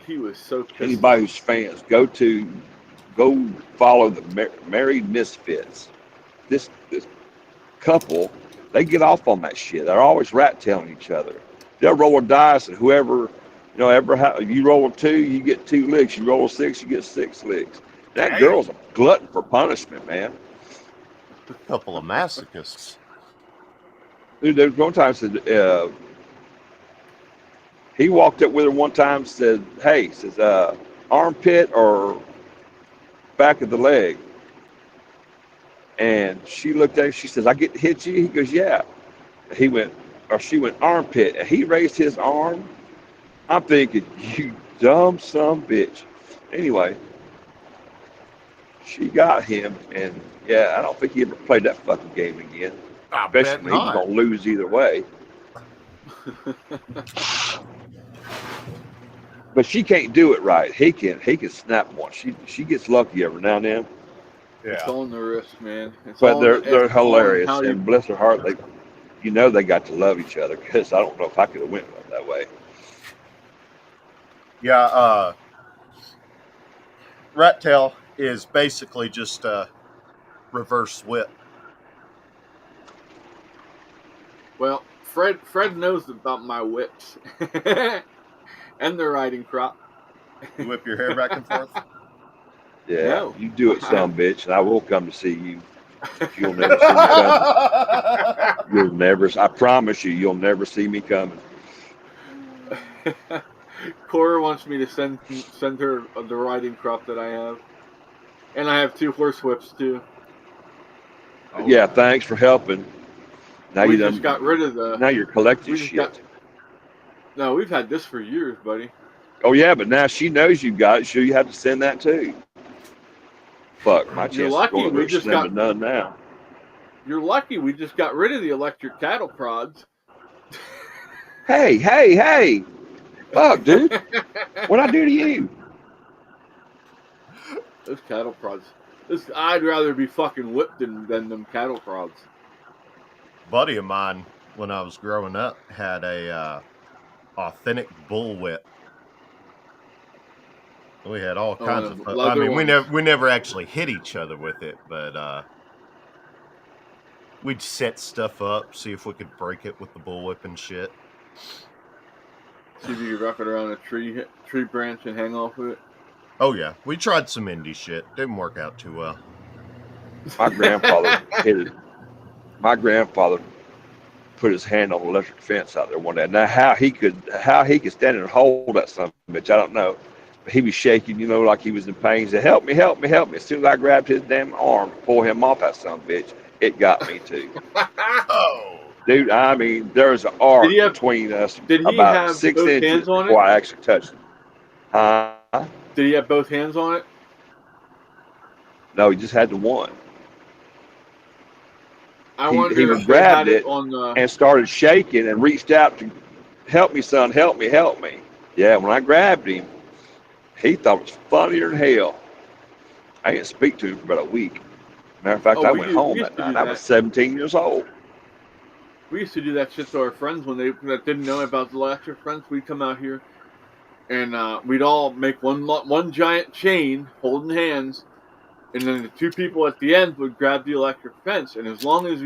he was so pissed. Anybody who's fans, go follow the Married Misfits. This couple, they get off on that shit. They're always rat-tailing each other. They'll roll a dice, and whoever, if you roll a 2, you get 2 licks. You roll a 6, you get 6 licks. That girl's a glutton for punishment, man. A couple of masochists. Dude, there was one time said he walked up with her one time, said, "Hey," says, "armpit or back of the leg?" And she looked at him, she says, "I get to hit you?" He goes, "Yeah." She went, "Armpit." And he raised his arm. I'm thinking, you dumb son bitch. Anyway, she got him, and I don't think he ever played that fucking game again. Especially when he was going to lose either way. But she can't do it right. He can snap one. She gets lucky every now and then. Yeah. It's on the wrist, man. But they're hilarious, and bless their heart, they got to love each other. Because I don't know if I could have went that way. Yeah, rat tail is basically just a reverse whip. Well, Fred knows about my whips and the riding crop. You whip your hair back and forth. Yeah, no. You do it, son bitch, and I will come to see you. You'll never see me coming. I promise you'll never see me coming. Cora wants me to send her the riding crop that I have. And I have 2 horse whips, too. Yeah, thanks for helping. Now we just got rid of the... Now you're collecting shit. No, we've had this for years, buddy. Oh yeah, but now she knows you got it, so you have to send that too. Fuck, my You're chances of lucky going we are just slim got. to none now. You're lucky we just got rid of the electric cattle prods. Hey! Fuck, dude. What'd I do to you? Those cattle prods. I'd rather be fucking whipped than them cattle prods. Buddy of mine, when I was growing up, had a authentic bullwhip. We had all kinds of fun. I mean, we never actually hit each other with it, but we'd set stuff up, see if we could break it with the bullwhip and shit. See if you could wrap it around a tree branch and hang off of it. Oh yeah, we tried some indie shit. Didn't work out too well. My grandfather hit it. My grandfather put his hand on the electric fence out there one day. Now how he could stand and hold that son of a bitch, I don't know. But he was shaking, you know, like he was in pain. He said, help me. As soon as I grabbed his damn arm to pull him off that son of a bitch, it got me too. Oh. Dude, I mean, there's an arc between us about 6 inches before I actually touched him. Did he have both hands on it? No, he just had the one. He grabbed it and started shaking and reached out to help me, son, help me. Yeah, when I grabbed him, he thought it was funnier than hell. I didn't speak to him for about a week. Matter of fact, I went home that night. I was 17 years old. We used to do that shit to our friends that didn't know about the electric fence. We'd come out here and we'd all make one giant chain holding hands, and then the two people at the end would grab the electric fence, and as long as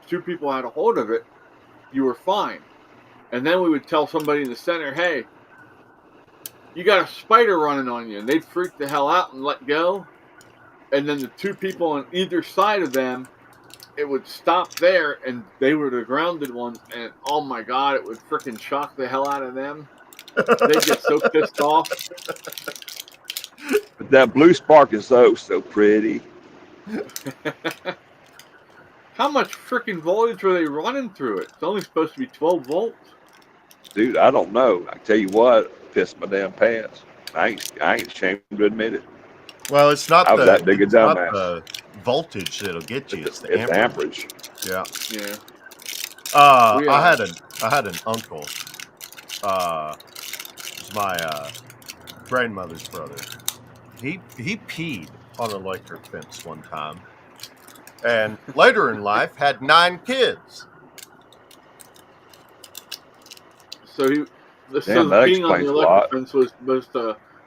two people had a hold of it, you were fine. And then we would tell somebody in the center, hey, you got a spider running on you, and they'd freak the hell out and let go. And then the two people on either side of them, it would stop there, and they were the grounded ones, and oh my god, it would freaking shock the hell out of them. They'd get so pissed off. But that blue spark is so pretty. How much freaking voltage are they running through it? It's only supposed to be 12 volts. Dude, I don't know. I tell you what, it pissed my damn pants. I ain't ashamed to admit it. Well, it's not that big a dumbass. The voltage that'll get you. It's the amperage. Yeah. Yeah. I had an uncle. It was my grandmother's brother. He peed on an electric fence one time, and later in life had 9 kids. So peeing on the electric fence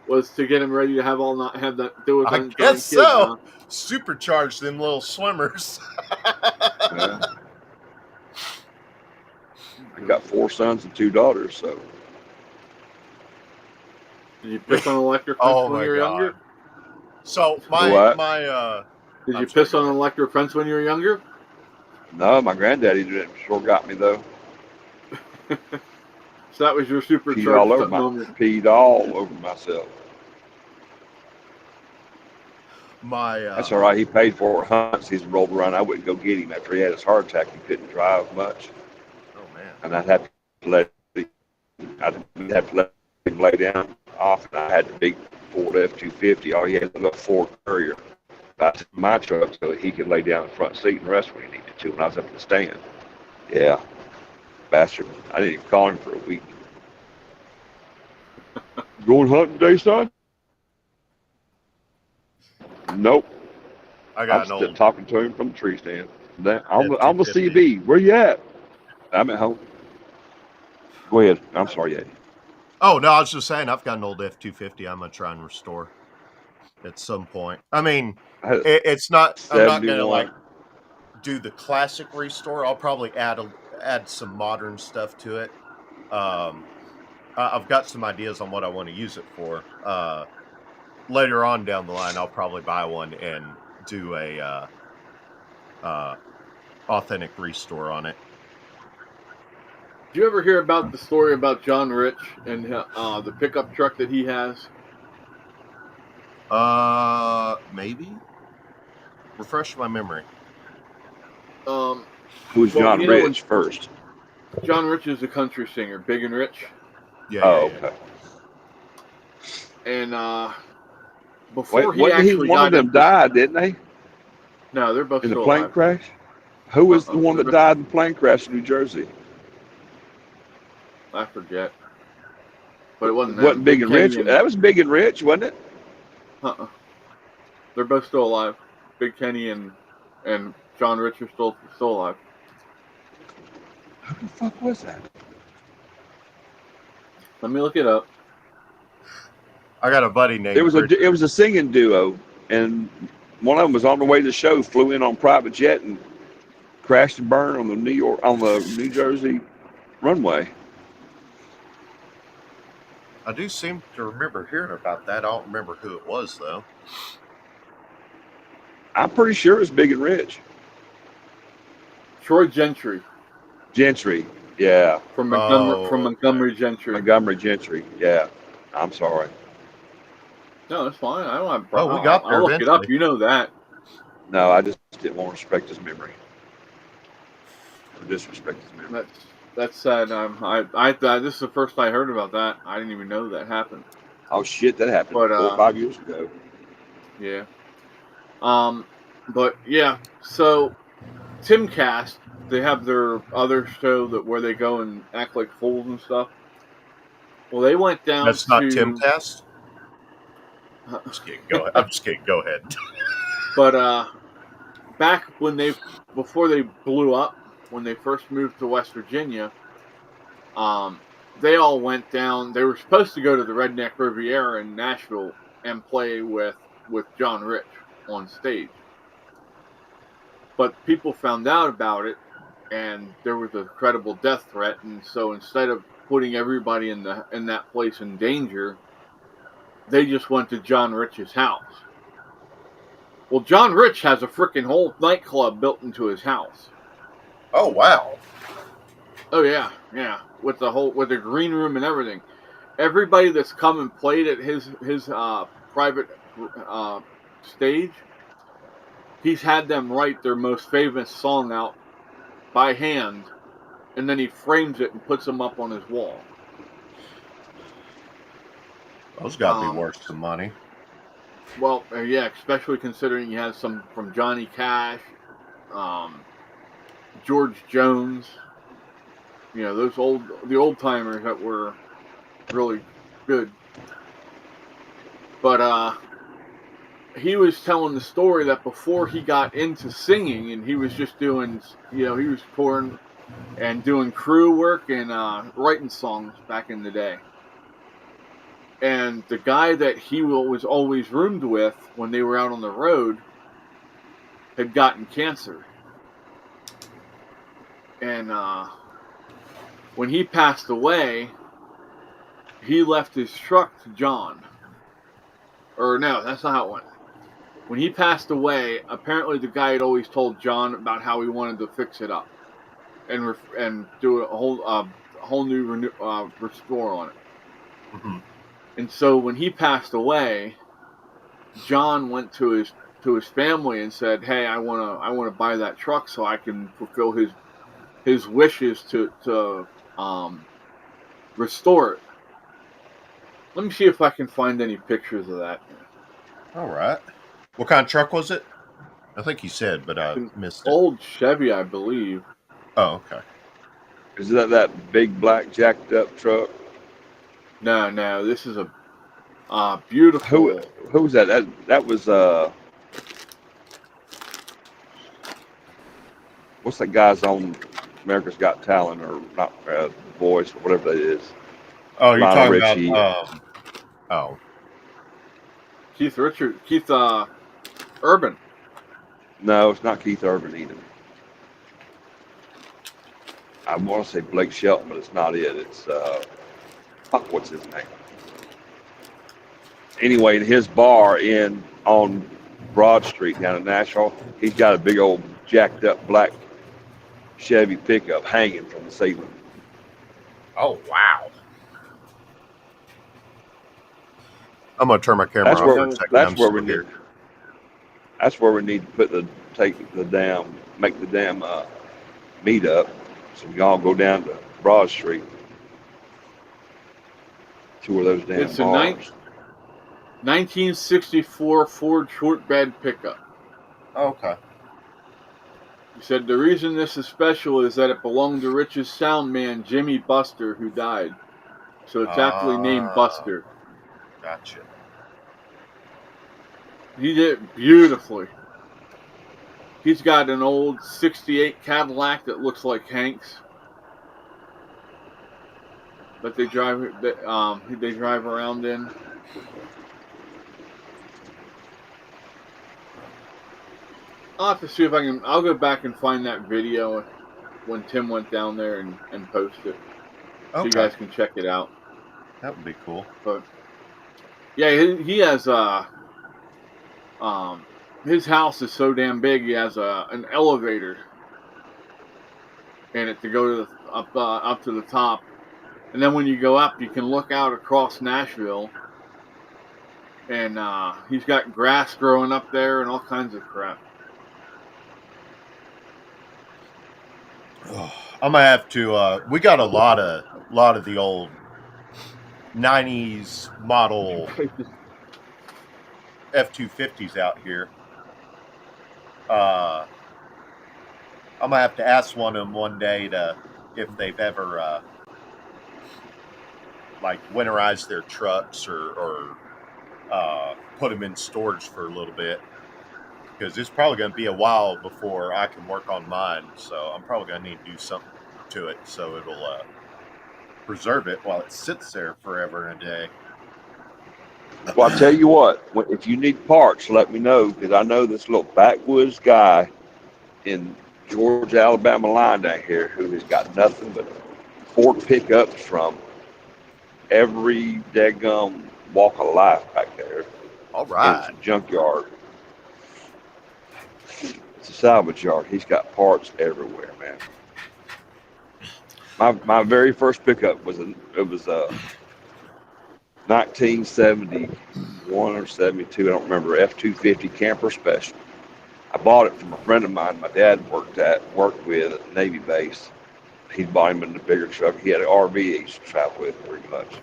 was to get him ready to have that do with. I guess so. Huh? Supercharge them little swimmers. Yeah. I got 4 sons and 2 daughters, so. Did you piss on an electric fence when you were younger? So Did you piss on an electric fence when you were younger? No, my granddaddy did it. Sure got me though. So that was your supercharged moment. Peed all over myself. That's all right. He paid for hunts. He's rolled around. I wouldn't go get him after he had his heart attack. He couldn't drive much. Oh man! And I'd have to let him lay down off. And I had the big Ford F-250. All he had was a little Ford Courier. I took my truck so he could lay down in the front seat and rest when he needed to. When I was up in the stand. Yeah, bastard. I didn't even call him for a week. Going hunting today, son? Nope. I'm still talking to him from the tree stand. I'm the CB. Where you at? I'm at home. Go ahead. I'm sorry, Eddie. Oh, no, I was just saying, I've got an old F-250 I'm going to try and restore at some point. I mean, it's not, I'm not going to, like, do the classic restore. I'll probably add some modern stuff to it. I've got some ideas on what I want to use it for. Later on down the line, I'll probably buy one and do a authentic restore on it. Did you ever hear about the story about John Rich and the pickup truck that he has? Maybe. Refresh my memory. Who's John Rich first? John Rich is a country singer, Big and Rich. Yeah. Oh, okay. And before Wait, he wasn't he actually one of got them into... died, didn't they? No, they're both In the still plane alive. crash? Who was the one They're that both... died in the plane crash in New Jersey? I forget. But it wasn't It them. wasn't Big Big and Rich. Kenny and... That was Big and Rich, wasn't it? They're both still alive. Big Kenny and John Rich are still alive. Who the fuck was that? Let me look it up. I got a buddy named It was Richard. a singing duo, and one of them was on the way to the show, flew in on private jet and crashed and burned on the New Jersey runway. I do seem to remember hearing about that. I don't remember who it was though. I'm pretty sure it's Big and Rich. Troy Gentry. Gentry, yeah. From Montgomery Gentry. Montgomery Gentry, yeah. I'm sorry. No, it's fine. I don't have. Oh, we got there I'll look it up. eventually. You know that. No, I just didn't want to respect his memory. Or disrespect his memory. That's sad. This is the first I heard about that. I didn't even know that happened. Oh shit, that happened 4 or 5 years ago. Yeah. But yeah. So, Timcast, they have their other show where they go and act like fools and stuff. Well, they went down. That's not Timcast. I'm just kidding. Go ahead. But back before they blew up, when they first moved to West Virginia, they all went down. They were supposed to go to the Redneck Riviera in Nashville and play with John Rich on stage. But people found out about it, and there was a credible death threat. And so instead of putting everybody in that place in danger, they just went to John Rich's house. Well, John Rich has a freaking whole nightclub built into his house. Oh wow. Oh yeah. With the green room and everything. Everybody that's come and played at his private stage, he's had them write their most famous song out by hand, and then he frames it and puts them up on his wall. Those got to be worth some money. Well, yeah, especially considering he has some from Johnny Cash, George Jones. You know, the old timers that were really good. But he was telling the story that before he got into singing, and he was just doing, he was touring and doing crew work and writing songs back in the day. And the guy that he was always roomed with when they were out on the road had gotten cancer. And when he passed away, he left his truck to John. Or no, that's not how it went. When he passed away, apparently the guy had always told John about how he wanted to fix it up and do a whole new restore on it. Mm-hmm. And so when he passed away, John went to his family and said, "Hey, I want to buy that truck so I can fulfill his wishes to restore it." Let me see if I can find any pictures of that. All right. What kind of truck was it? I think he said, but I missed it. Old Chevy, I believe. Oh, okay. Is that big black jacked up truck? No. This is a beautiful. Who was that? That was what's that guy's on America's Got Talent or not? Voice or whatever that is. Oh, you're Lionel talking Richie. about Keith Urban. No, it's not Keith Urban either. I want to say Blake Shelton, but it's not it. It's what's his name? Anyway, in his bar on Broad Street down in Nashville, he's got a big old jacked up black Chevy pickup hanging from the ceiling. Oh wow. I'm gonna turn my camera off for a second. That's where we need. That's where we need to make the damn meet up, so we can all go down to Broad Street to where those damn bars. 1964 Ford short bed pickup. Okay. He said the reason this is special is that it belonged to Rich's sound man, Jimmy Buster, who died. So it's aptly named Buster. Gotcha. He did it beautifully. He's got an old 68 Cadillac that looks like Hank's. That they drive around in. I'll have to see if I can. I'll go back and find that video when Tim went down there and post it. So you guys can check it out. That would be cool. But yeah, he has his house is so damn big. He has an elevator in it to go to up to the top, and then when you go up, you can look out across Nashville, and he's got grass growing up there and all kinds of crap. I'm gonna have to. We got a lot of the old '90s model F-250s out here. I'm gonna have to ask one of them one day if they've ever like winterized their trucks or put them in storage for a little bit, because it's probably going to be a while before I can work on mine. So I'm probably going to need to do something to it so it'll preserve it while it sits there forever and a day. Well, I'll tell you what, if you need parts, let me know, because I know this little backwoods guy in Georgia-Alabama line down here who has got nothing but Ford pickups from every daggum walk of life back there. All right. It's a junkyard. It's a salvage yard. He's got parts everywhere, man. My very first pickup was a 1971 or 72, I don't remember, F-250 camper special. I bought it from a friend of mine my dad worked with at the Navy base. He bought him in the bigger truck. He had an RV he used to travel with pretty much.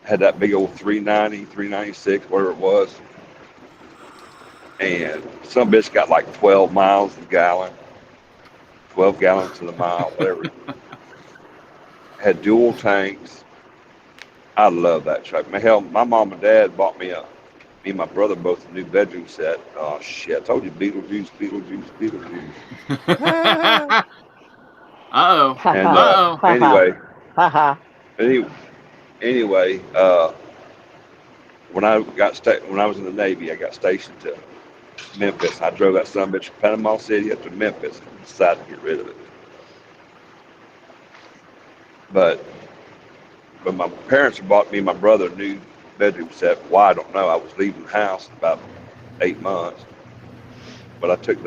Had that big old 390, 396, whatever it was. And some bitch got like 12 miles a gallon, 12 gallons to the mile, whatever. Had dual tanks. I love that truck. Hell, my mom and dad bought me and my brother both a new bedroom set. Oh shit! I told you, Beetlejuice. Uh-oh. And anyway, when I was in the Navy, I got stationed to Memphis. I drove that son of a bitch from Panama City up to Memphis and decided to get rid of it. But my parents had bought me and my brother a new bedroom set. Why, I don't know. I was leaving the house in about 8 months. But I took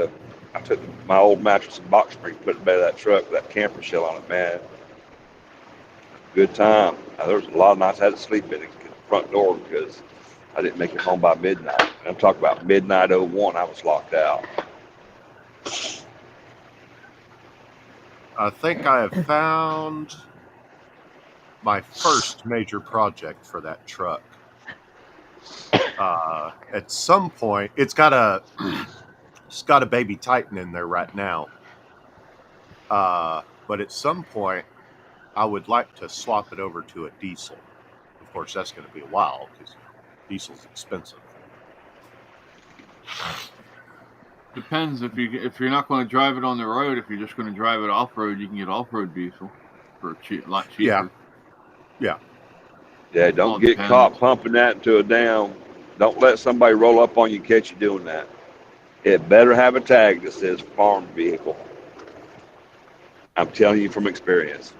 my old mattress and box spring, put it in the bed of that truck with that camper shell on it, man. Good time. Now, there was a lot of nights I had to sleep in the front door because I didn't make it home by midnight. And I'm talking about midnight 01, I was locked out. I think I have found my first major project for that truck. At some point, it's got a baby Titan in there right now. But at some point, I would like to swap it over to a diesel. Of course, that's going to be a while because diesel's expensive. Depends if you're not going to drive it on the road. If you're just going to drive it off road, you can get off road diesel for a lot cheaper. Yeah. Yeah, don't get caught pumping that into a dam. Don't let somebody roll up on you and catch you doing that. It better have a tag that says farm vehicle. I'm telling you from experience.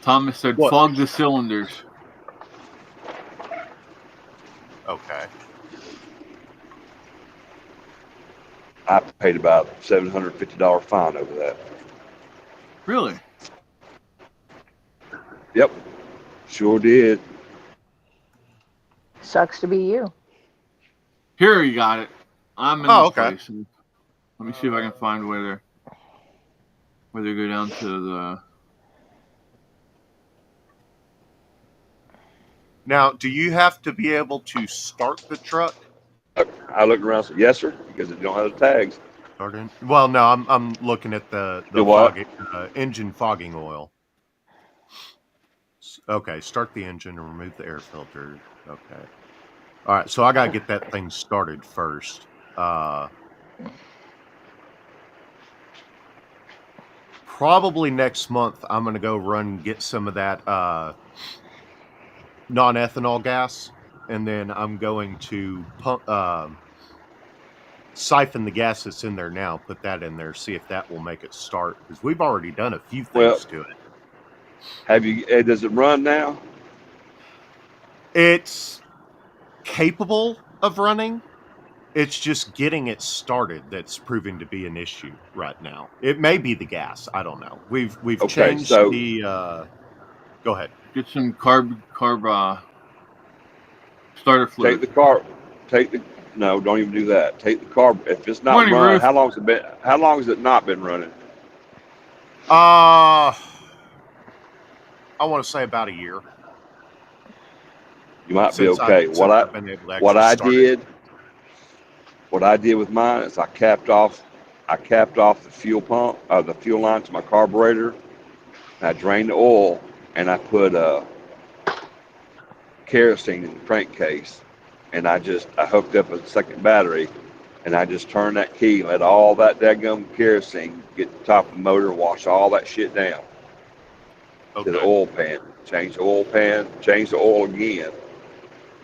Thomas said, fog the cylinders. Okay. I paid about $750 fine over that. Really? Yep. Sure did. Sucks to be you. Here, you got it. I'm in this place. Let me see if I can find where they go down to the... Now, do you have to be able to start the truck? I looked around and said, yes, sir, because it don't have the tags. Well, no, I'm looking at the what? engine fogging oil. Okay, start the engine and remove the air filter. Okay. All right, so I got to get that thing started first. Probably next month, I'm going to go get some of that non-ethanol gas, and then I'm going to siphon the gas that's in there now, put that in there, see if that will make it start, because we've already done a few things to it. Have you? Does it run now? It's capable of running. It's just getting it started that's proving to be an issue right now. It may be the gas. I don't know. We've changed the. Go ahead. Get some carb starter fluid. No, don't even do that. Take the carb. If it's not running, Ruth. how long has it not been running? I want to say about a year. You might be okay. What I did with mine is I capped off the fuel pump, the fuel line to my carburetor, and I drained the oil, and I put kerosene in the crankcase, and I hooked up a second battery, and I just turned that key and let all that daggum kerosene get to the top of the motor and wash all that shit down to the oil pan. Change the oil pan, change the oil again.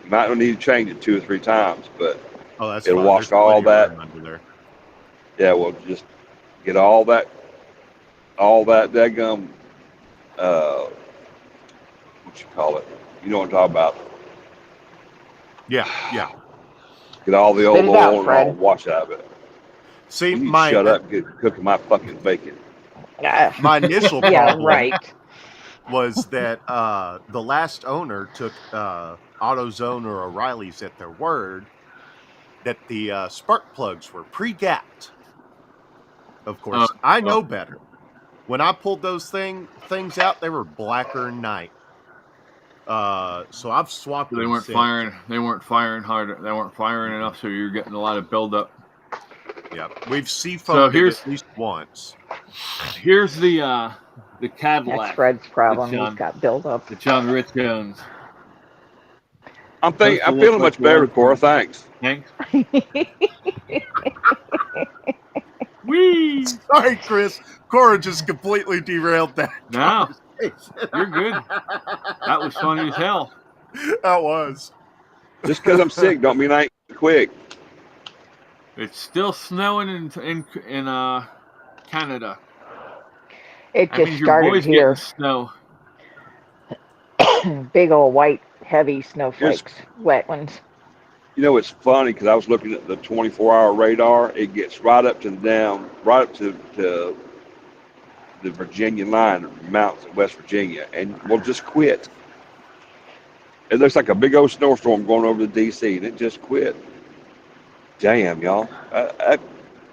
You might not need to change it 2 or 3 times, but it'll wash all that. Yeah, well, just get all that daggum, what you call it? You know what I'm talking about? Yeah. Get all the old oil and all wash out of it. See, shut up, get cooking my fucking bacon. My initial problem right. was that the last owner took AutoZone or O'Reilly's at their word that the spark plugs were pre-gapped. Of course, I know better. When I pulled those things out, they were blacker than night. So I've swapped them. They weren't firing harder. They weren't firing enough, so you're getting a lot of buildup. Yeah, we've seafoamed it at least once. Here's the Cadillac. That's Fred's problem. He's got buildup. The John Rich Jones. I'm feeling much better, Cora. Thanks. Whee! Sorry, Chris. Cora just completely derailed that. No, you're good. That was funny as hell. That was. Just because I'm sick don't mean I ain't quick. It's still snowing in Canada. It just started here. Snow. Big old white, heavy snowflakes, wet ones. You know, it's funny because I was looking at the 24-hour radar. It gets right up to the Virginia line, mountains of West Virginia, and we'll just quit. It looks like a big old snowstorm going over to D.C., and it just quit. Damn, y'all.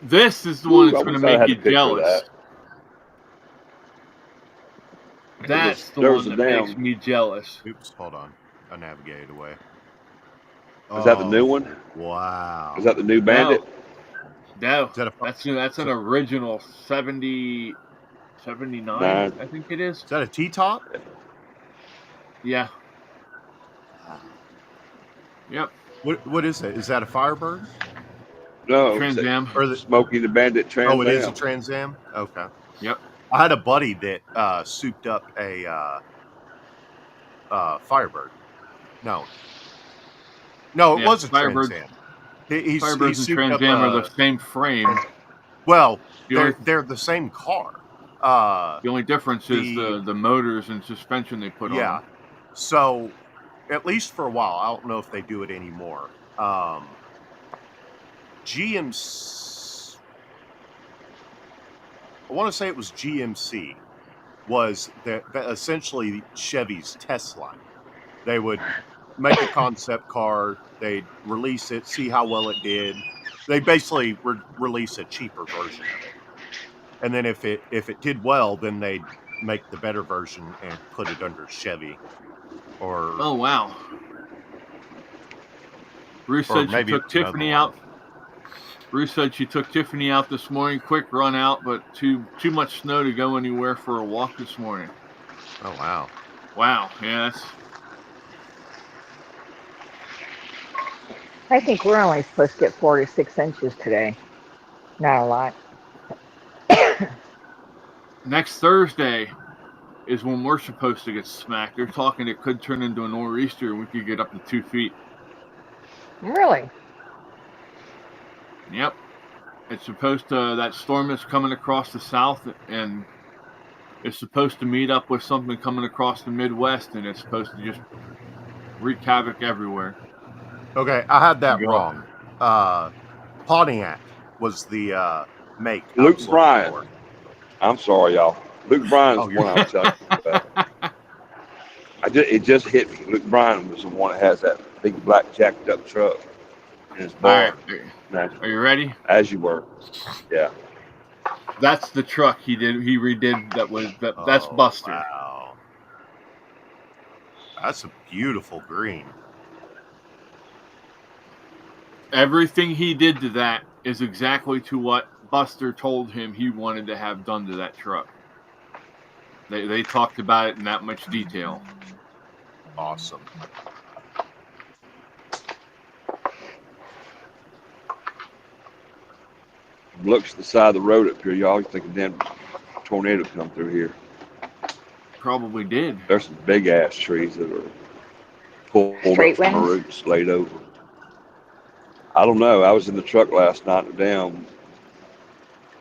This is the one that's going to make you jealous. That's the one that makes me jealous. Oops, hold on. I navigated away. Is that the new one? Wow. Is that the new Bandit? No. That's an original 79, I think it is. Is that a T-top? Yeah. Yep. What is it? Is that a Firebird? No. Trans Am. Or the Smokey the Bandit Trans Am. Oh, it is a Trans Am? Okay. Yep. I had a buddy that souped up a Firebird. No, it was a Trans Am. Firebirds and Trans Am are the same frame. Well, they're the same car. The only difference is the motors and suspension they put on. Yeah. So, at least for a while, I don't know if they do it anymore. GMC, I want to say it was GMC, was essentially Chevy's test line. They would make a concept car, they'd release it, see how well it did. They basically release a cheaper version of it. And then if it did well, then they'd make the better version and put it under Chevy. Or Oh wow. Bruce or said she maybe took it's another Tiffany one. out. Bruce said she took Tiffany out this morning. Quick run out, but too much snow to go anywhere for a walk this morning. Oh wow. Wow. Yeah, that's I think we're only supposed to get 4 to 6 inches today. Not a lot. next Thursday is when we're supposed to get smacked. They're talking it could turn into a nor'easter and we could get up to 2 feet. Really? Yep. It's supposed to, that storm is coming across the south and it's supposed to meet up with something coming across the Midwest and it's supposed to just wreak havoc everywhere. Okay, I had that Go wrong. Pontiac was the make. Luke Bryan. I'm sorry, y'all. Luke Bryan's Oh, the one I was telling you about. It just hit me. Luke Bryan was the one that has that big black jacked up truck in his barn. Right. Are you ready? As you were. Yeah. That's the truck he redid. That's Buster. Wow. That's a beautiful green. Everything he did to that is exactly to what Buster told him he wanted to have done to that truck. They talked about it in that much detail. Awesome. Looks to the side of the road up here, y'all. You think a damn tornado come through here? Probably did. There's some big ass trees that are pulled Straight up from the winds? roots, laid over. I don't know. I was in the truck last night and down.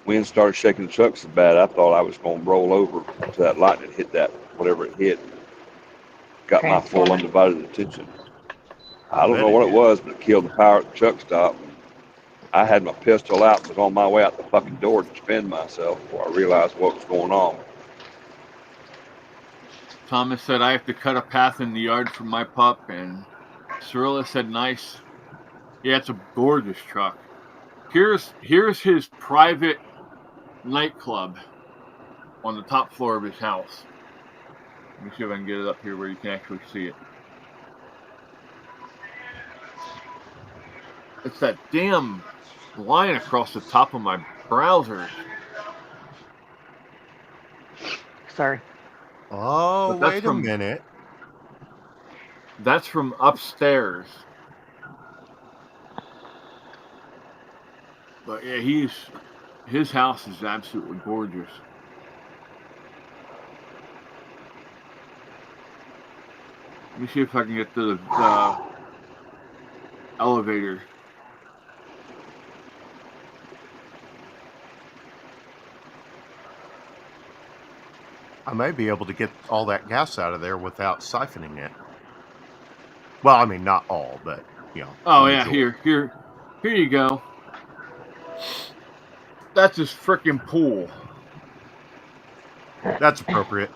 Wind started shaking the truck so bad I thought I was going to roll over to that lightning hit that whatever it hit. Got my full undivided attention. I don't know what it was, but it killed the power at the truck stop. I had my pistol out and was on my way out the fucking door to defend myself before I realized what was going on. Thomas said, I have to cut a path in the yard for my pup, and Cirilla said, nice. Yeah, it's a gorgeous truck. Here's his private nightclub on the top floor of his house. Let me see if I can get it up here where you can actually see it. It's that damn line across the top of my browser. Sorry. Oh, wait a minute. That's from upstairs. But yeah, his house is absolutely gorgeous. Let me see if I can get to the elevator. I may be able to get all that gas out of there without siphoning it. Well, I mean, not all, but, you know. Oh, yeah, here you go. That's his frickin' pool. That's appropriate.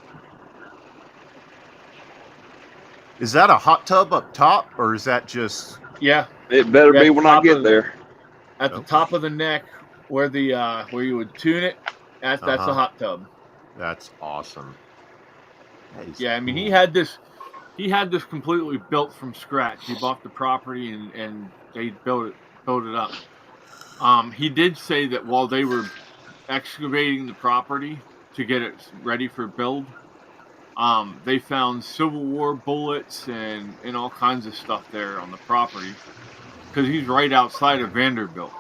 Is that a hot tub up top, or is that just... Yeah. It better be when I get there. At the top of the neck, where you would tune it, that's a hot tub. That's awesome. Yeah, I mean, he had this completely built from scratch. He bought the property and they built it up. He did say that while they were excavating the property to get it ready for build, they found Civil War bullets and all kinds of stuff there on the property because he's right outside of Vanderbilt.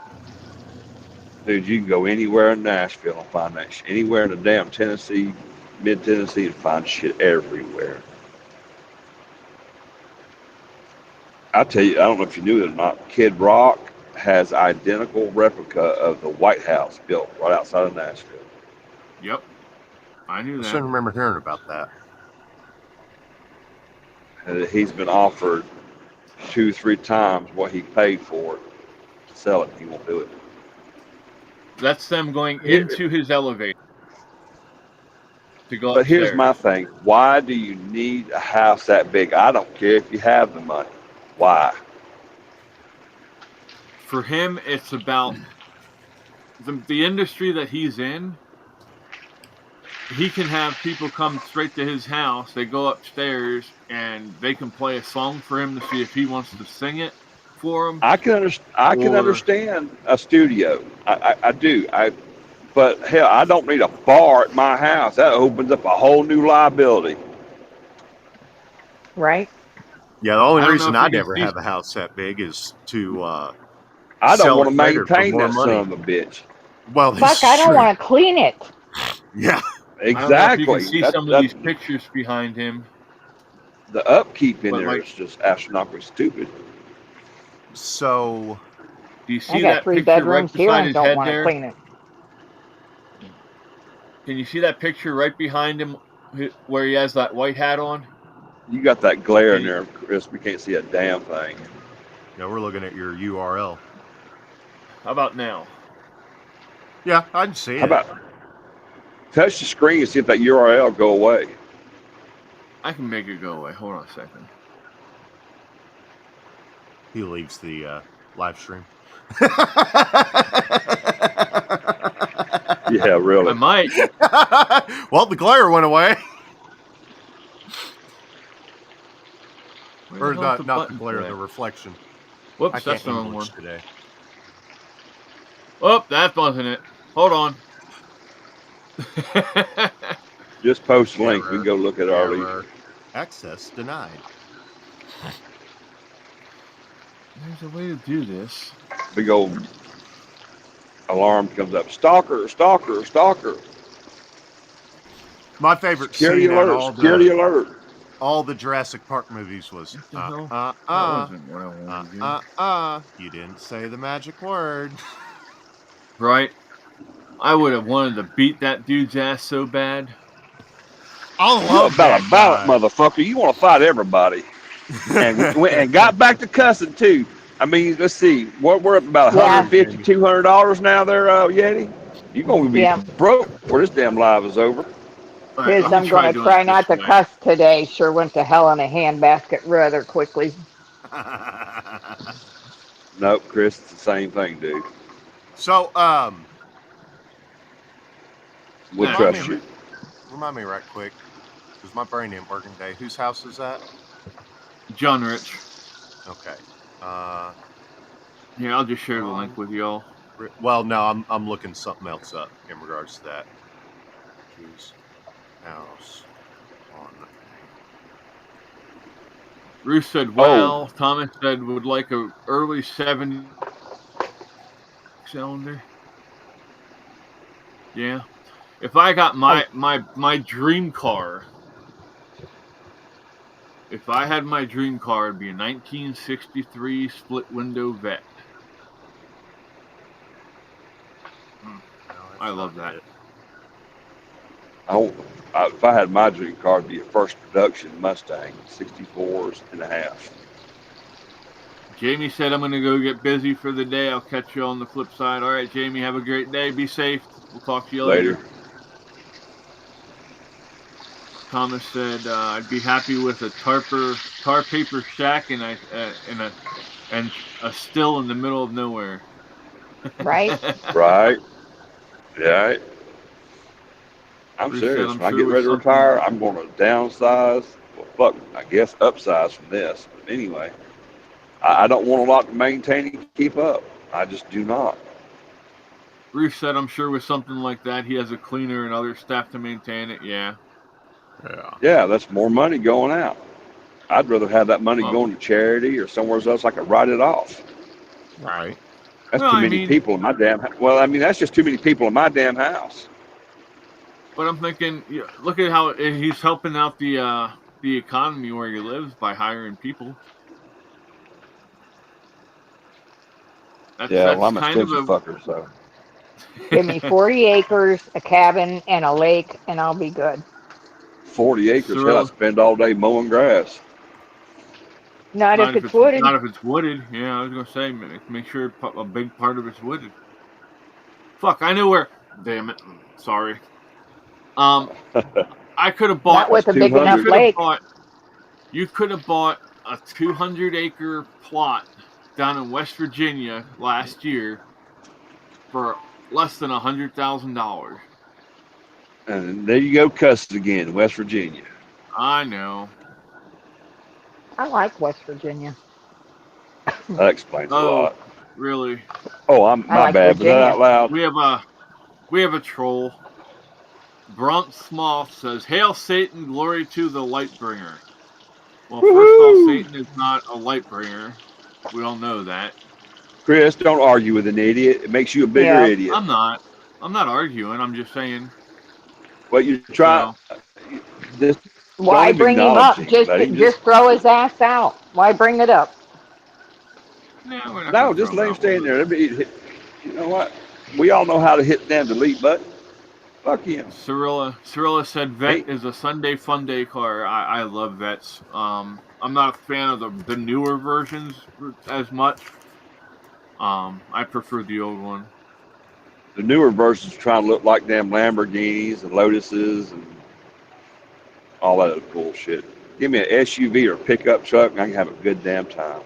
Dude, you can go anywhere in Nashville and find that shit. Anywhere in the damn Tennessee, mid-Tennessee, and find shit everywhere. I tell you, I don't know if you knew it or not, Kid Rock has identical replica of the White House built right outside of Nashville. Yep. I knew that. I shouldn't remember hearing about that. And he's been offered 2-3 times what he paid for it to sell it. He won't do it. That's them going into his elevator to go But upstairs. here's my thing. Why do you need a house that big? I don't care if you have the money. Why? For him, it's about the industry that he's in. he can have people come straight to his house. They go upstairs and they can play a song for him to see if he wants to sing it for him. I can understand a studio. I do. But hell, I don't need a bar at my house. That opens up a whole new liability. Right? Yeah, the only I don't know reason if you I'd can ever see- have a house that big is to I don't sell want it to later for maintain more that money. son of a bitch. Well, Fuck, I don't want to clean it. Yeah, I don't know if you can Exactly. see some of these pictures behind him. The upkeep in But, there like- is just astronomically stupid. so Do you I see got that 3 picture right bedrooms here beside and his don't head want to there? clean it. Can you see that picture right behind him where he has that white hat on? You got that glare in there, Chris. We can't see a damn thing. yeah, we're looking at your URL. How about now? Yeah, I can see How it. about touch the screen and see if that URL go away? I can make it go away. Hold on a second. He leaves the live stream. Yeah, really. I might. Well, the glare went away. Where Or the hell's not the button glare, for the that? reflection. Whoops, I that's can't the wrong one. English today. Oh, that wasn't it. Hold on. Just post a link. We Error. can go look at our leisure. Error. Access denied. There's a way to do this. Big old alarm comes up. Stalker, stalker, stalker. My favorite Security scene out alert, of security alert. all the Jurassic Park movies was What the hell? That wasn't what I wanted to do. You didn't say the magic word. Right? I would have wanted to beat that dude's ass so bad. I You love about that a ballot, guy. motherfucker. You want to fight everybody. And went and got back to cussing too. I mean, let's see. What we're up about Yeah. $150, $200 now there, Yeti. You're gonna be Yeah. broke before this damn live is over. All right, His let me I'm going to doing try it not to this way. cuss today. Sure went to hell in a handbasket rather quickly. Nope, Chris, it's the same thing, dude. So, We'll Yeah. trust you. remind me right quick, because my brain ain't working today. Whose house is that? John Rich. Okay. Yeah, I'll just share the link with y'all. Well, no, I'm looking something else up in regards to that. Whose house on? Ruth said, wow. Thomas said, would like a early 70 cylinder. Yeah. If I got my dream car, if I had my dream car, it'd be a 1963 split window Vet. I love that. If I had my dream car, it'd be a first production Mustang, 64s and a half. Jamie said, I'm going to go get busy for the day. I'll catch you on the flip side. All right, Jamie, have a great day. Be safe. We'll talk to you later. Thomas said, I'd be happy with a tar paper shack and a still in the middle of nowhere. Right? Right. Yeah. I'm Bruce serious. said, I'm When I sure get with ready to something- retire, I'm going to downsize. Well, fuck, I guess upsize from this. But anyway, I don't want a lot to maintain and keep up. I just do not. Bruce said, I'm sure with something like that, he has a cleaner and other staff to maintain it. Yeah. Yeah, that's more money going out. I'd rather have that money going to charity or somewhere else I could write it off. Right. That's Well, too I many mean- people in my damn house. Well, I mean, that's just too many people in my damn house. But I'm thinking, look at how he's helping out the economy where he lives by hiring people. Yeah, well, I'm a kind of stingy fucker, so. Give me 40 acres, a cabin, and a lake, and I'll be good. 40 acres, So hell, I really- spend all day mowing grass. Not if it's wooded. Not if it's wooded. Yeah, I was gonna say, make sure a big part of it's wooded. Fuck, I know where. Damn it. Sorry. I could have bought. Not with a big enough lake. You could have bought a 200-acre plot down in West Virginia last year for less than $100,000. And there you go, cussing again, West Virginia. I know. I like West Virginia. That explains a lot. Really? Oh, I my like bad. Was that Virginia. out loud? We have a troll. Bronx Sloth says, "Hail Satan, glory to the light bringer." Well, first off, Satan is not a light bringer. We all know that. Chris, don't argue with an idiot. It makes you a bigger idiot. I'm not arguing. I'm just saying. Well, you try. Just Why bring him up? Just throw his ass out. Why bring it up? No, just let him stay in there. You know what? We all know how to hit that delete button. Fuck him. Cirilla said Vet is a Sunday fun day car. I love Vets. I'm not a fan of the newer versions as much. I prefer the old one. The newer versions trying to look like damn Lamborghinis and Lotuses and all that other bullshit. Give me an SUV or a pickup truck and I can have a good damn time.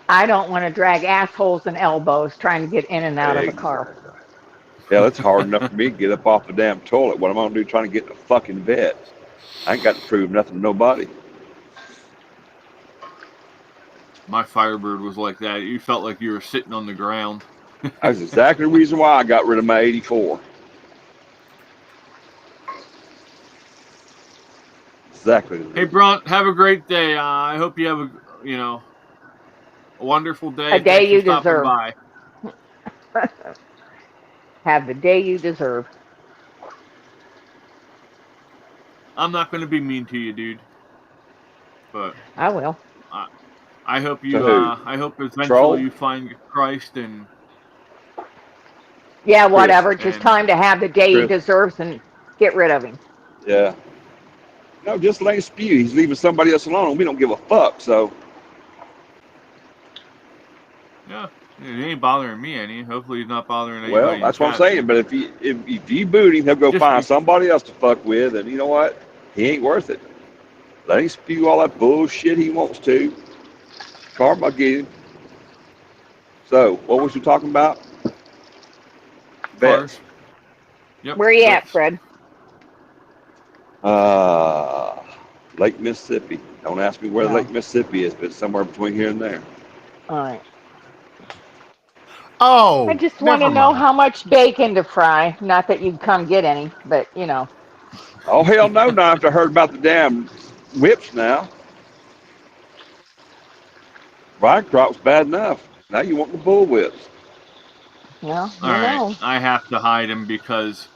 I don't want to drag assholes and elbows trying to get in and out of a car. Hell, it's hard enough for me to get up off the damn toilet. What am I going to do trying to get in a fucking vet? I ain't got to prove nothing to nobody. My Firebird was like that. You felt like you were sitting on the ground. That's exactly the reason why I got rid of my 84. Exactly. Hey, Brunt, have a great day. I hope you have a wonderful day. A day you deserve. By. Have the day you deserve. I'm not going to be mean to you, dude. But I will. I hope you. I hope eventually you find Christ and. Yeah, whatever. Just tell him to have the day he deserves and get rid of him. Yeah. No, just let him spew. He's leaving somebody else alone. We don't give a fuck. So. Yeah, it ain't bothering me any. Hopefully, he's not bothering anybody. Well, that's what I'm saying. But if you boot him, he'll go find somebody else to fuck with, and you know what? He ain't worth it. Let him spew all that bullshit he wants to. Karma, get him. So, what was you talking about? Vets. Yep. Where you at, Fred? Lake Mississippi. Don't ask me where Lake Mississippi is, but it's somewhere between here and there. All right. Oh, I just want to know how much bacon to fry. Not that you'd come get any, but you know. Oh, hell no, not after I heard about the damn whips now. Vine crop's bad enough. Now you want the bull whips. Yeah, all right. I have to hide him because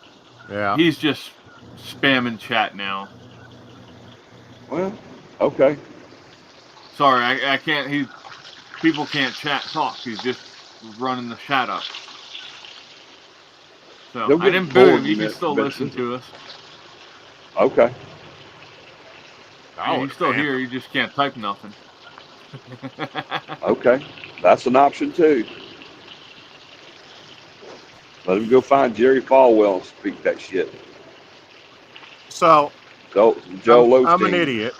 he's just spamming chat now. Well, okay. Sorry, I can't. People can't talk. He's just running the chat up. So I didn't boot him. He can still listen to us. Okay. He's still here. You just can't type nothing. Okay, that's an option too. Let him go find Jerry Falwell and speak that shit. So Joe Osteen. I'm an idiot.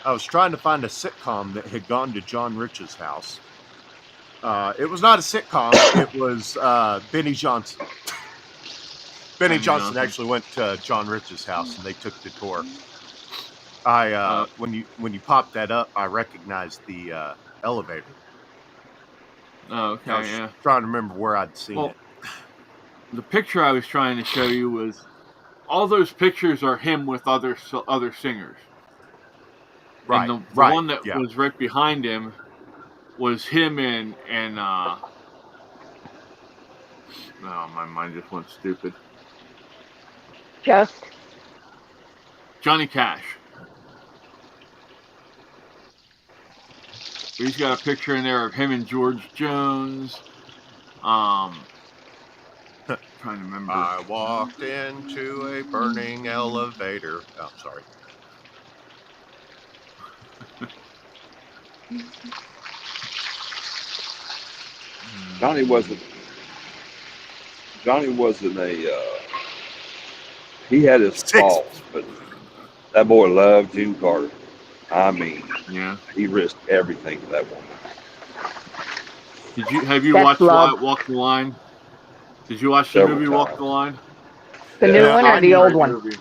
I was trying to find a sitcom that had gone to John Rich's house. It was not a sitcom. It was Benny Johnson. Benny Johnson actually went to John Rich's house and they took the tour. When you popped that up, I recognized the elevator. Oh, okay. I was trying to remember where I'd seen it. The picture I was trying to show you was all those pictures are him with other singers. Right. And the one that was right behind him was him and oh, my mind just went stupid. Johnny Cash. He's got a picture in there of him and George Jones. Trying to remember. I walked into a burning elevator. Oh, sorry. Johnny wasn't he had his faults, but that boy loved June Carter. I mean, he risked everything for that woman. Have you watched Walk the Line? Did you watch the movie Walk the Line? The new Yeah, one or the Copyright old one? movie.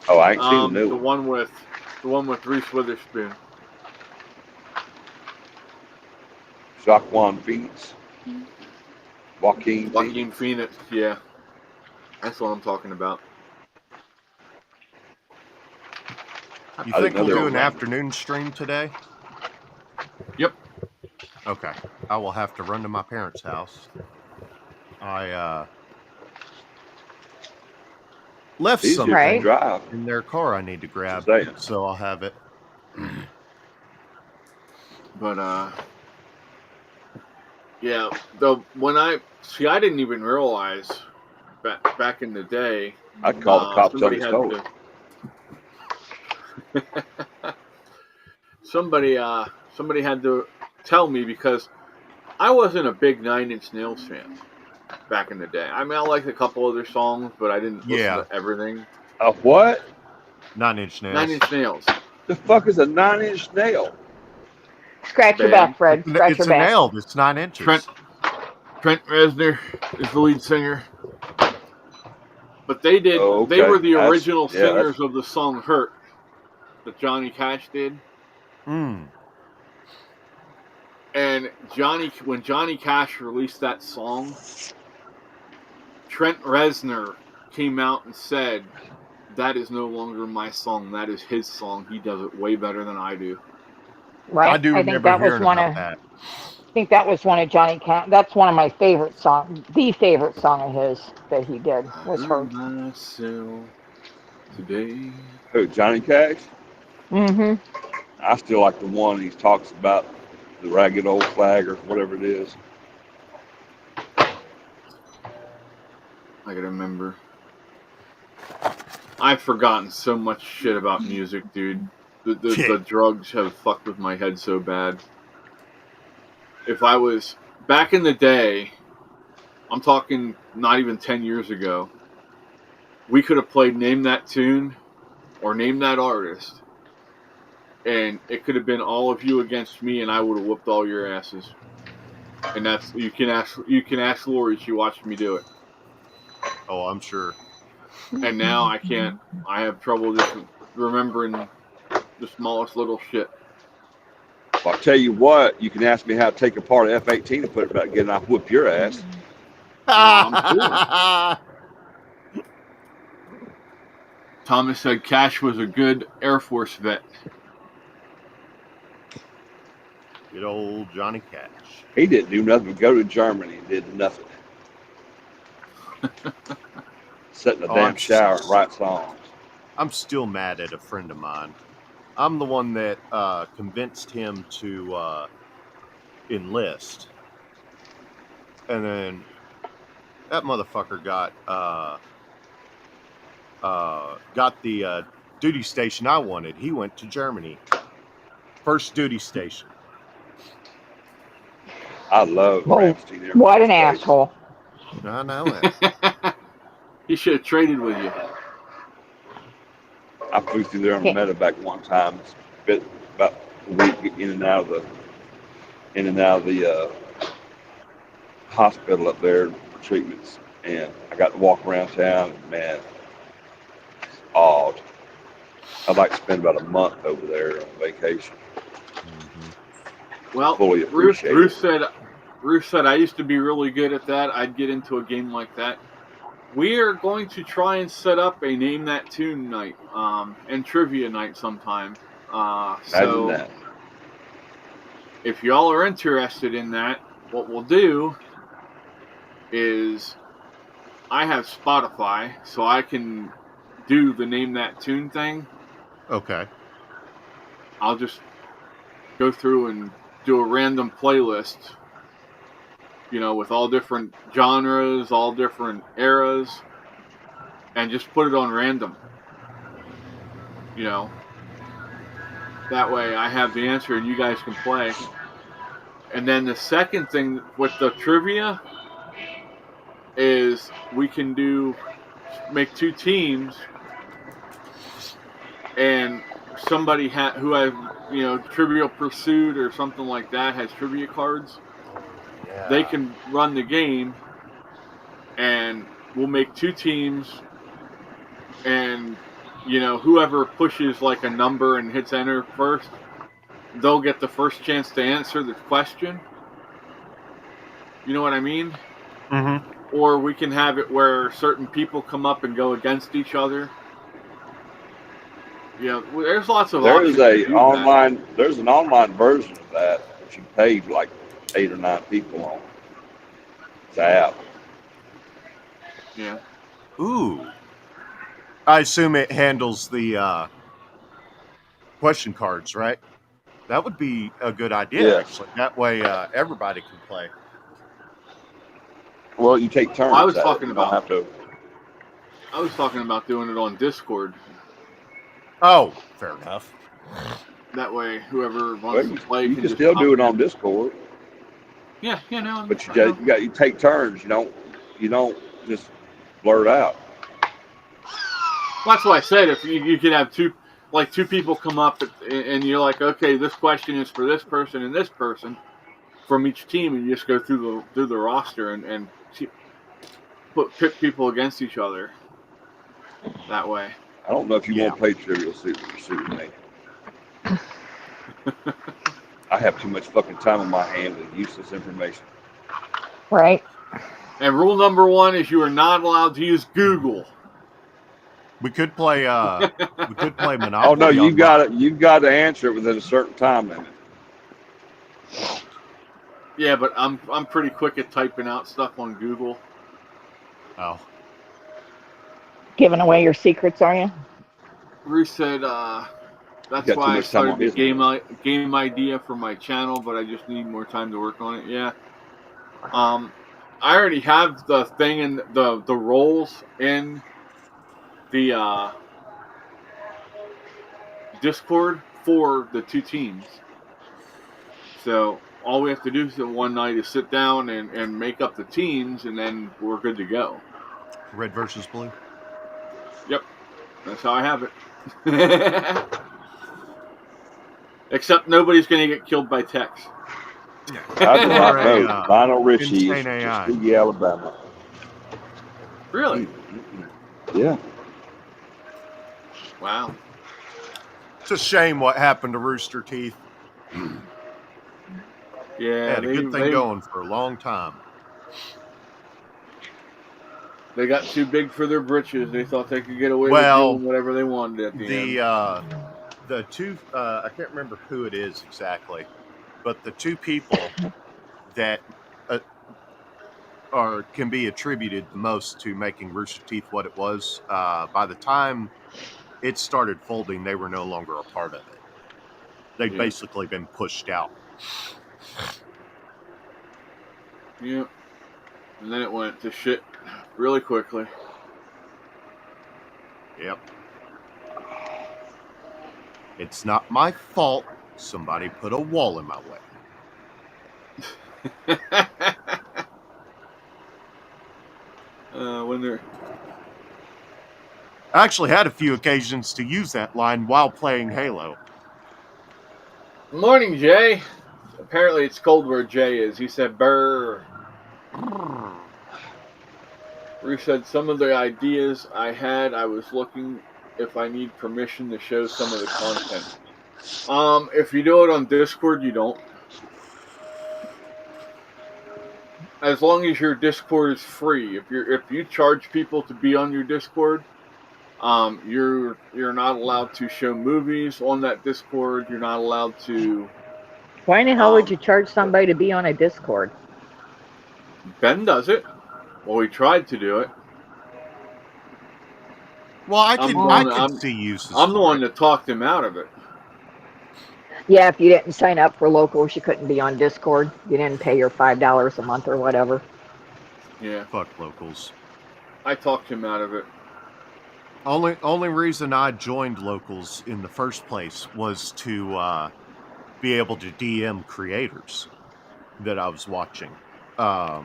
Oh, I ain't seen the new The one. one with Reese Witherspoon. Joaquin Phoenix. Joaquin Joaquin Phoenix. Phoenix. Yeah, that's what I'm talking about. You I didn't think know we'll they do were an running. afternoon stream today? Yep. Okay. I will have to run to my parents' house. I left It's easier to Right. something drive. in their car I need to Just grab, saying. so I'll have it. But yeah. I didn't even realize back in the day. I'd call the cops on Somebody his had car. to. Somebody had to tell me because I wasn't a big Nine Inch Nails fan back in the day. I mean, I liked a couple other songs, but I didn't listen Yeah. to everything. A what? 9 Inch Nails. Nine Inch Nails The fuck is a 9-inch nail? Scratch your band. back, Fred. Scratch It's your a back. nail. It's 9 inches. Trent Reznor is the lead singer, but they Oh, okay. were the original That's singers of the song "Hurt" that Johnny Cash did. Mm. And when Johnny Cash released that song, Trent Reznor came out and said, "That is no longer my song. That is his song. He does it way better than I do." Right. I do I think remember that was hearing one about of. that. I think that was one of Johnny Cash. That's one of my favorite songs. The favorite song of his that he did I was hurt "Hurt." myself today. who? Johnny Cash? Mm-hmm. I still like the one he talks about, the ragged old flag or whatever it is. I gotta remember. I've forgotten so much shit about music, dude. The drugs have fucked with my head so bad. If I was back in the day, I'm talking not even 10 years ago, we could have played Name That Tune or Name That Artist, and it could have been all of you against me, and I would have whooped all your asses. And that's you can ask Lori. She watched me do it, Oh, I'm sure. and now I can't. I have trouble just remembering the smallest little shit. Well, I'll tell you what, you can ask me how to take apart an F-18 and put it back together, and I'll whoop your ass. I'm sure. Thomas said Cash was a good Air Force vet. Good old Johnny Cash. He didn't do nothing but go to Germany and did nothing. Sit in a damn shower and write songs. I'm still mad at a friend of mine. I'm the one that convinced him to enlist. And then that motherfucker got the duty station I wanted. He went to Germany. First duty station. I love Ramstein Air What Force an Base. asshole. I know it. He should have traded with you. I flew through there on a medevac one time. Spent about a week in and out of the hospital up there for treatments, and I got to walk around town. And man, it's odd. I'd like to spend about a month over there on vacation. Well, Fully appreciate Ruth said I used to be really good at that. I'd get into a game like that. We are going to try and set up a Name That Tune night and trivia night sometime. Imagine that. If y'all are interested in that, what we'll do is I have Spotify, so I can do the Name That Tune thing. Okay. I'll just go through and do a random playlist, with all different genres, all different eras, and just put it on random. That way I have the answer and you guys can play. And then the second thing with the trivia is we can make two teams, and somebody who has Trivial Pursuit or something like that has trivia cards. Yeah. They can run the game, and we'll make 2 teams, and whoever pushes like a number and hits enter first, they'll get the first chance to answer the question. You know what I mean? Mm-hmm. Or we can have it where certain people come up and go against each other. Yeah, there's lots of options. There's an online version of that you pay like 8 or 9 people on. It's an app. Yeah. Ooh. I assume it handles the question cards, right? That would be a good idea, Yes. actually. That way everybody can play. Well, you take turns. I was at talking it. You about. don't have to. I was talking about doing it on Discord. Oh, fair enough. That way, whoever wants to play You can can just still pop do it in. on Discord. Yeah, no. But you take turns. You don't just blurt out. That's why I said if you could have two people come up and you're like, okay, this question is for this person and this person from each team, and you just go through the roster and pit people against each other that way. I don't know if you want to play Trivial Pursuit with me. I have too much fucking time on my hands with useless information. Right. And rule number 1 is you are not allowed to use Google. We could play Monopoly. Oh no, you've got to answer it within a certain time limit. Yeah, but I'm pretty quick at typing out stuff on Google. Oh. Giving away your secrets, are you? Bruce said that's why I started the game idea for my channel, but I just need more time to work on it. Yeah. I already have the thing in the roles in the Discord for the 2 teams. So all we have to do one night is sit down and make up the teams, and then we're good to go. Red versus blue. Yep. That's how I have it. Except nobody's going to get killed by Tex. I do not know. Lionel Richie is AI. Tuskegee, Alabama. Really? Yeah. Wow. It's a shame what happened to Rooster Teeth. Yeah, had a good thing going for a long time. They got too big for their britches. They thought they could get away with doing whatever they wanted at the end. The 2, I can't remember who it is exactly, but the 2 people that can be attributed the most to making Rooster Teeth what it was, by the time it started folding, they were no longer a part of it. They'd basically been pushed out. Yeah. And then it went to shit really quickly. Yep. It's not my fault somebody put a wall in my way. I actually had a few occasions to use that line while playing Halo. Morning, Jay. Apparently it's cold where Jay is. He said, "Brr." Bruce said, some of the ideas I had, I was looking if I need permission to show some of the content. If you do it on Discord, you don't. As long as your Discord is free. If you charge people to be on your Discord, you're not allowed to show movies on that Discord. You're not allowed to. Why in the hell would you charge somebody to be on a Discord? Ben does it. Well, he tried to do it. Well, I can see uses. I'm the one that talked him out of it. Yeah, if you didn't sign up for locals, you couldn't be on Discord. You didn't pay your $5 a month or whatever. Yeah. Fuck locals. I talked him out of it. Only reason I joined locals in the first place was to be able to DM creators that I was watching. I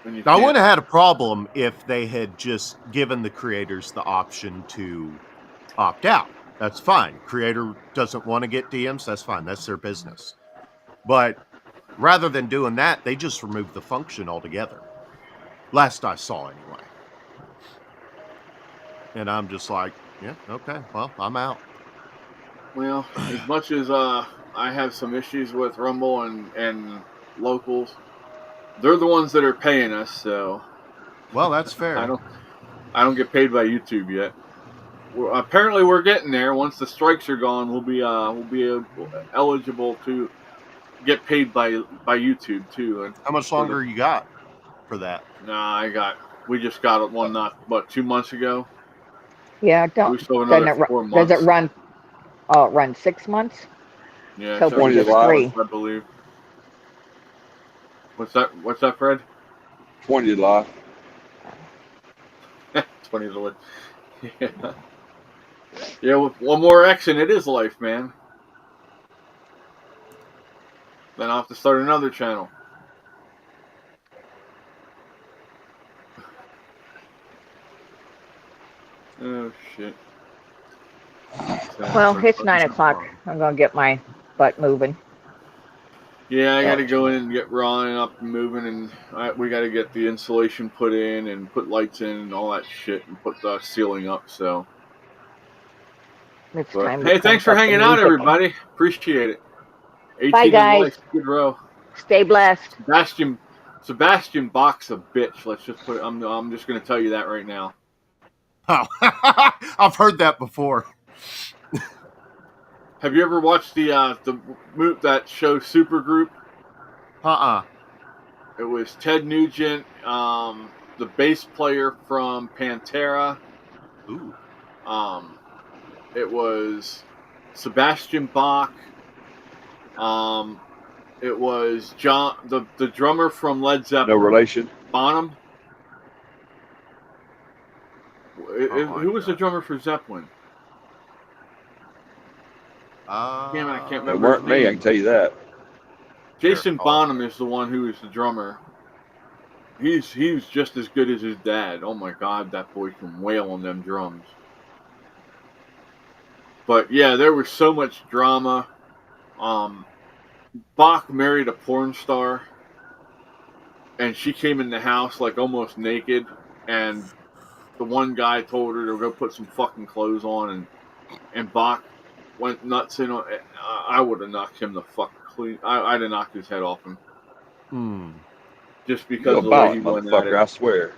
wouldn't have had a problem if they had just given the creators the option to opt out. That's fine. Creator doesn't want to get DMs, that's fine. That's their business. But rather than doing that, they just removed the function altogether. Last I saw, anyway. And I'm just like, yeah, okay, well, I'm out. Well, as much as I have some issues with Rumble and locals, they're the ones that are paying us, so Well, that's I fair. don't get paid by YouTube yet. Apparently, we're getting there. Once the strikes are gone, we'll be eligible to get paid by YouTube too. And How much longer you got for that? we just got one not 2 months ago. Yeah, We still have doesn't another 4 does it months. run? Oh, it runs 6 months. Yeah, So it's for every just 6 July. months, I believe. What's that, Fred? 20 July. 20 to live. Yeah. Yeah, with one more X and it is life, man. Then I'll have to start another channel. Oh, shit. Well, it's 9 o'clock. I'm gonna get my butt moving. Yeah, I So, got to go in and get Ron up and moving, and we got to get the insulation put in and put lights in and all that shit and put the ceiling up. So, it's but time to hey, thanks crank for up the hanging out, music. everybody. Appreciate it. Bye, 18 is guys. life. Good row. Stay blessed. Sebastian Bach's a bitch. Let's just put it. I'm just going to tell you that right now. Oh, I've heard that before. Have you ever watched that show Supergroup? It was Ted Nugent, the bass player from Pantera. Ooh. It was Sebastian Bach. It was John, the drummer from Led Zeppelin. No relation. Bonham. Who was the drummer for Zeppelin? Damn it, I can't It remember weren't his me, name. I can tell you that. Jason Bonham is the one who is the drummer. He's just as good as his dad. Oh my God, that boy can wail on them drums. But yeah, there was so much drama. Bach married a porn star, and she came in the house like almost naked, and the one guy told her to go put some fucking clothes on, and Bach went nuts in on. I would have knocked him the fuck clean. I'd have knocked his head off him. Just because You're of a the way he violent went at motherfucker, it. I swear.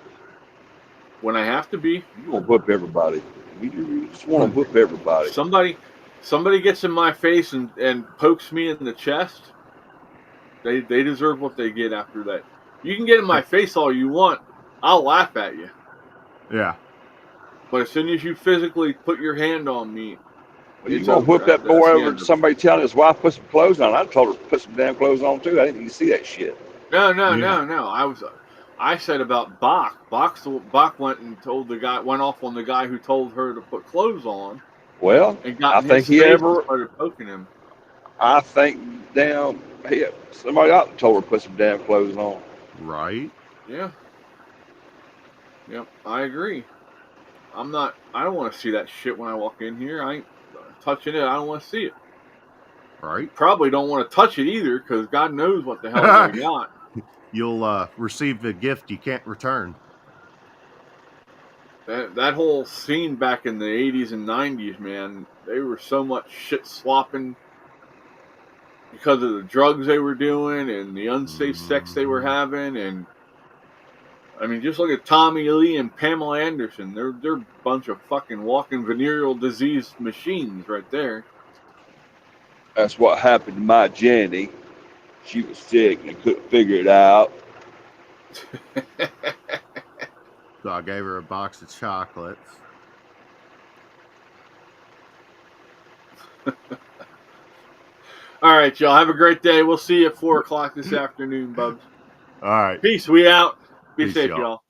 When I have to be. You want to whip everybody. You just want to whip everybody. Somebody gets in my face and pokes me in the chest. They deserve what they get after that. You can get in my face all you want. I'll laugh at you. Yeah. But as soon as you physically put your hand on me, Well, you gonna whip that boy over to somebody telling his wife put some clothes on? I told her to put some damn clothes on too. I didn't even see that shit. No. I said about Bach. Bach went and went off on the guy who told her to put clothes on. Well, And got I in think his face and started poking him. I think somebody ought to told her to put some damn clothes on. Right. Yeah. Yep, I agree. I don't want to see that shit when I walk in here. I ain't touching it. I don't want to see it. Right. Probably don't want to touch it either, because God knows what the hell I got. You'll receive the gift you can't return. That whole scene back in the 80s and 90s, man, they were so much shit slopping because of the drugs they were doing and the unsafe sex they were having. And I mean, just look at Tommy Lee and Pamela Anderson. They're a bunch of fucking walking venereal disease machines right there. That's what happened to my Jenny. She was sick and couldn't figure it out. So I gave her a box of chocolates. All right, y'all. Have a great day. We'll see you at 4 o'clock this afternoon, Bubs. All right. Peace. We out. Be Peace, safe, y'all. y'all.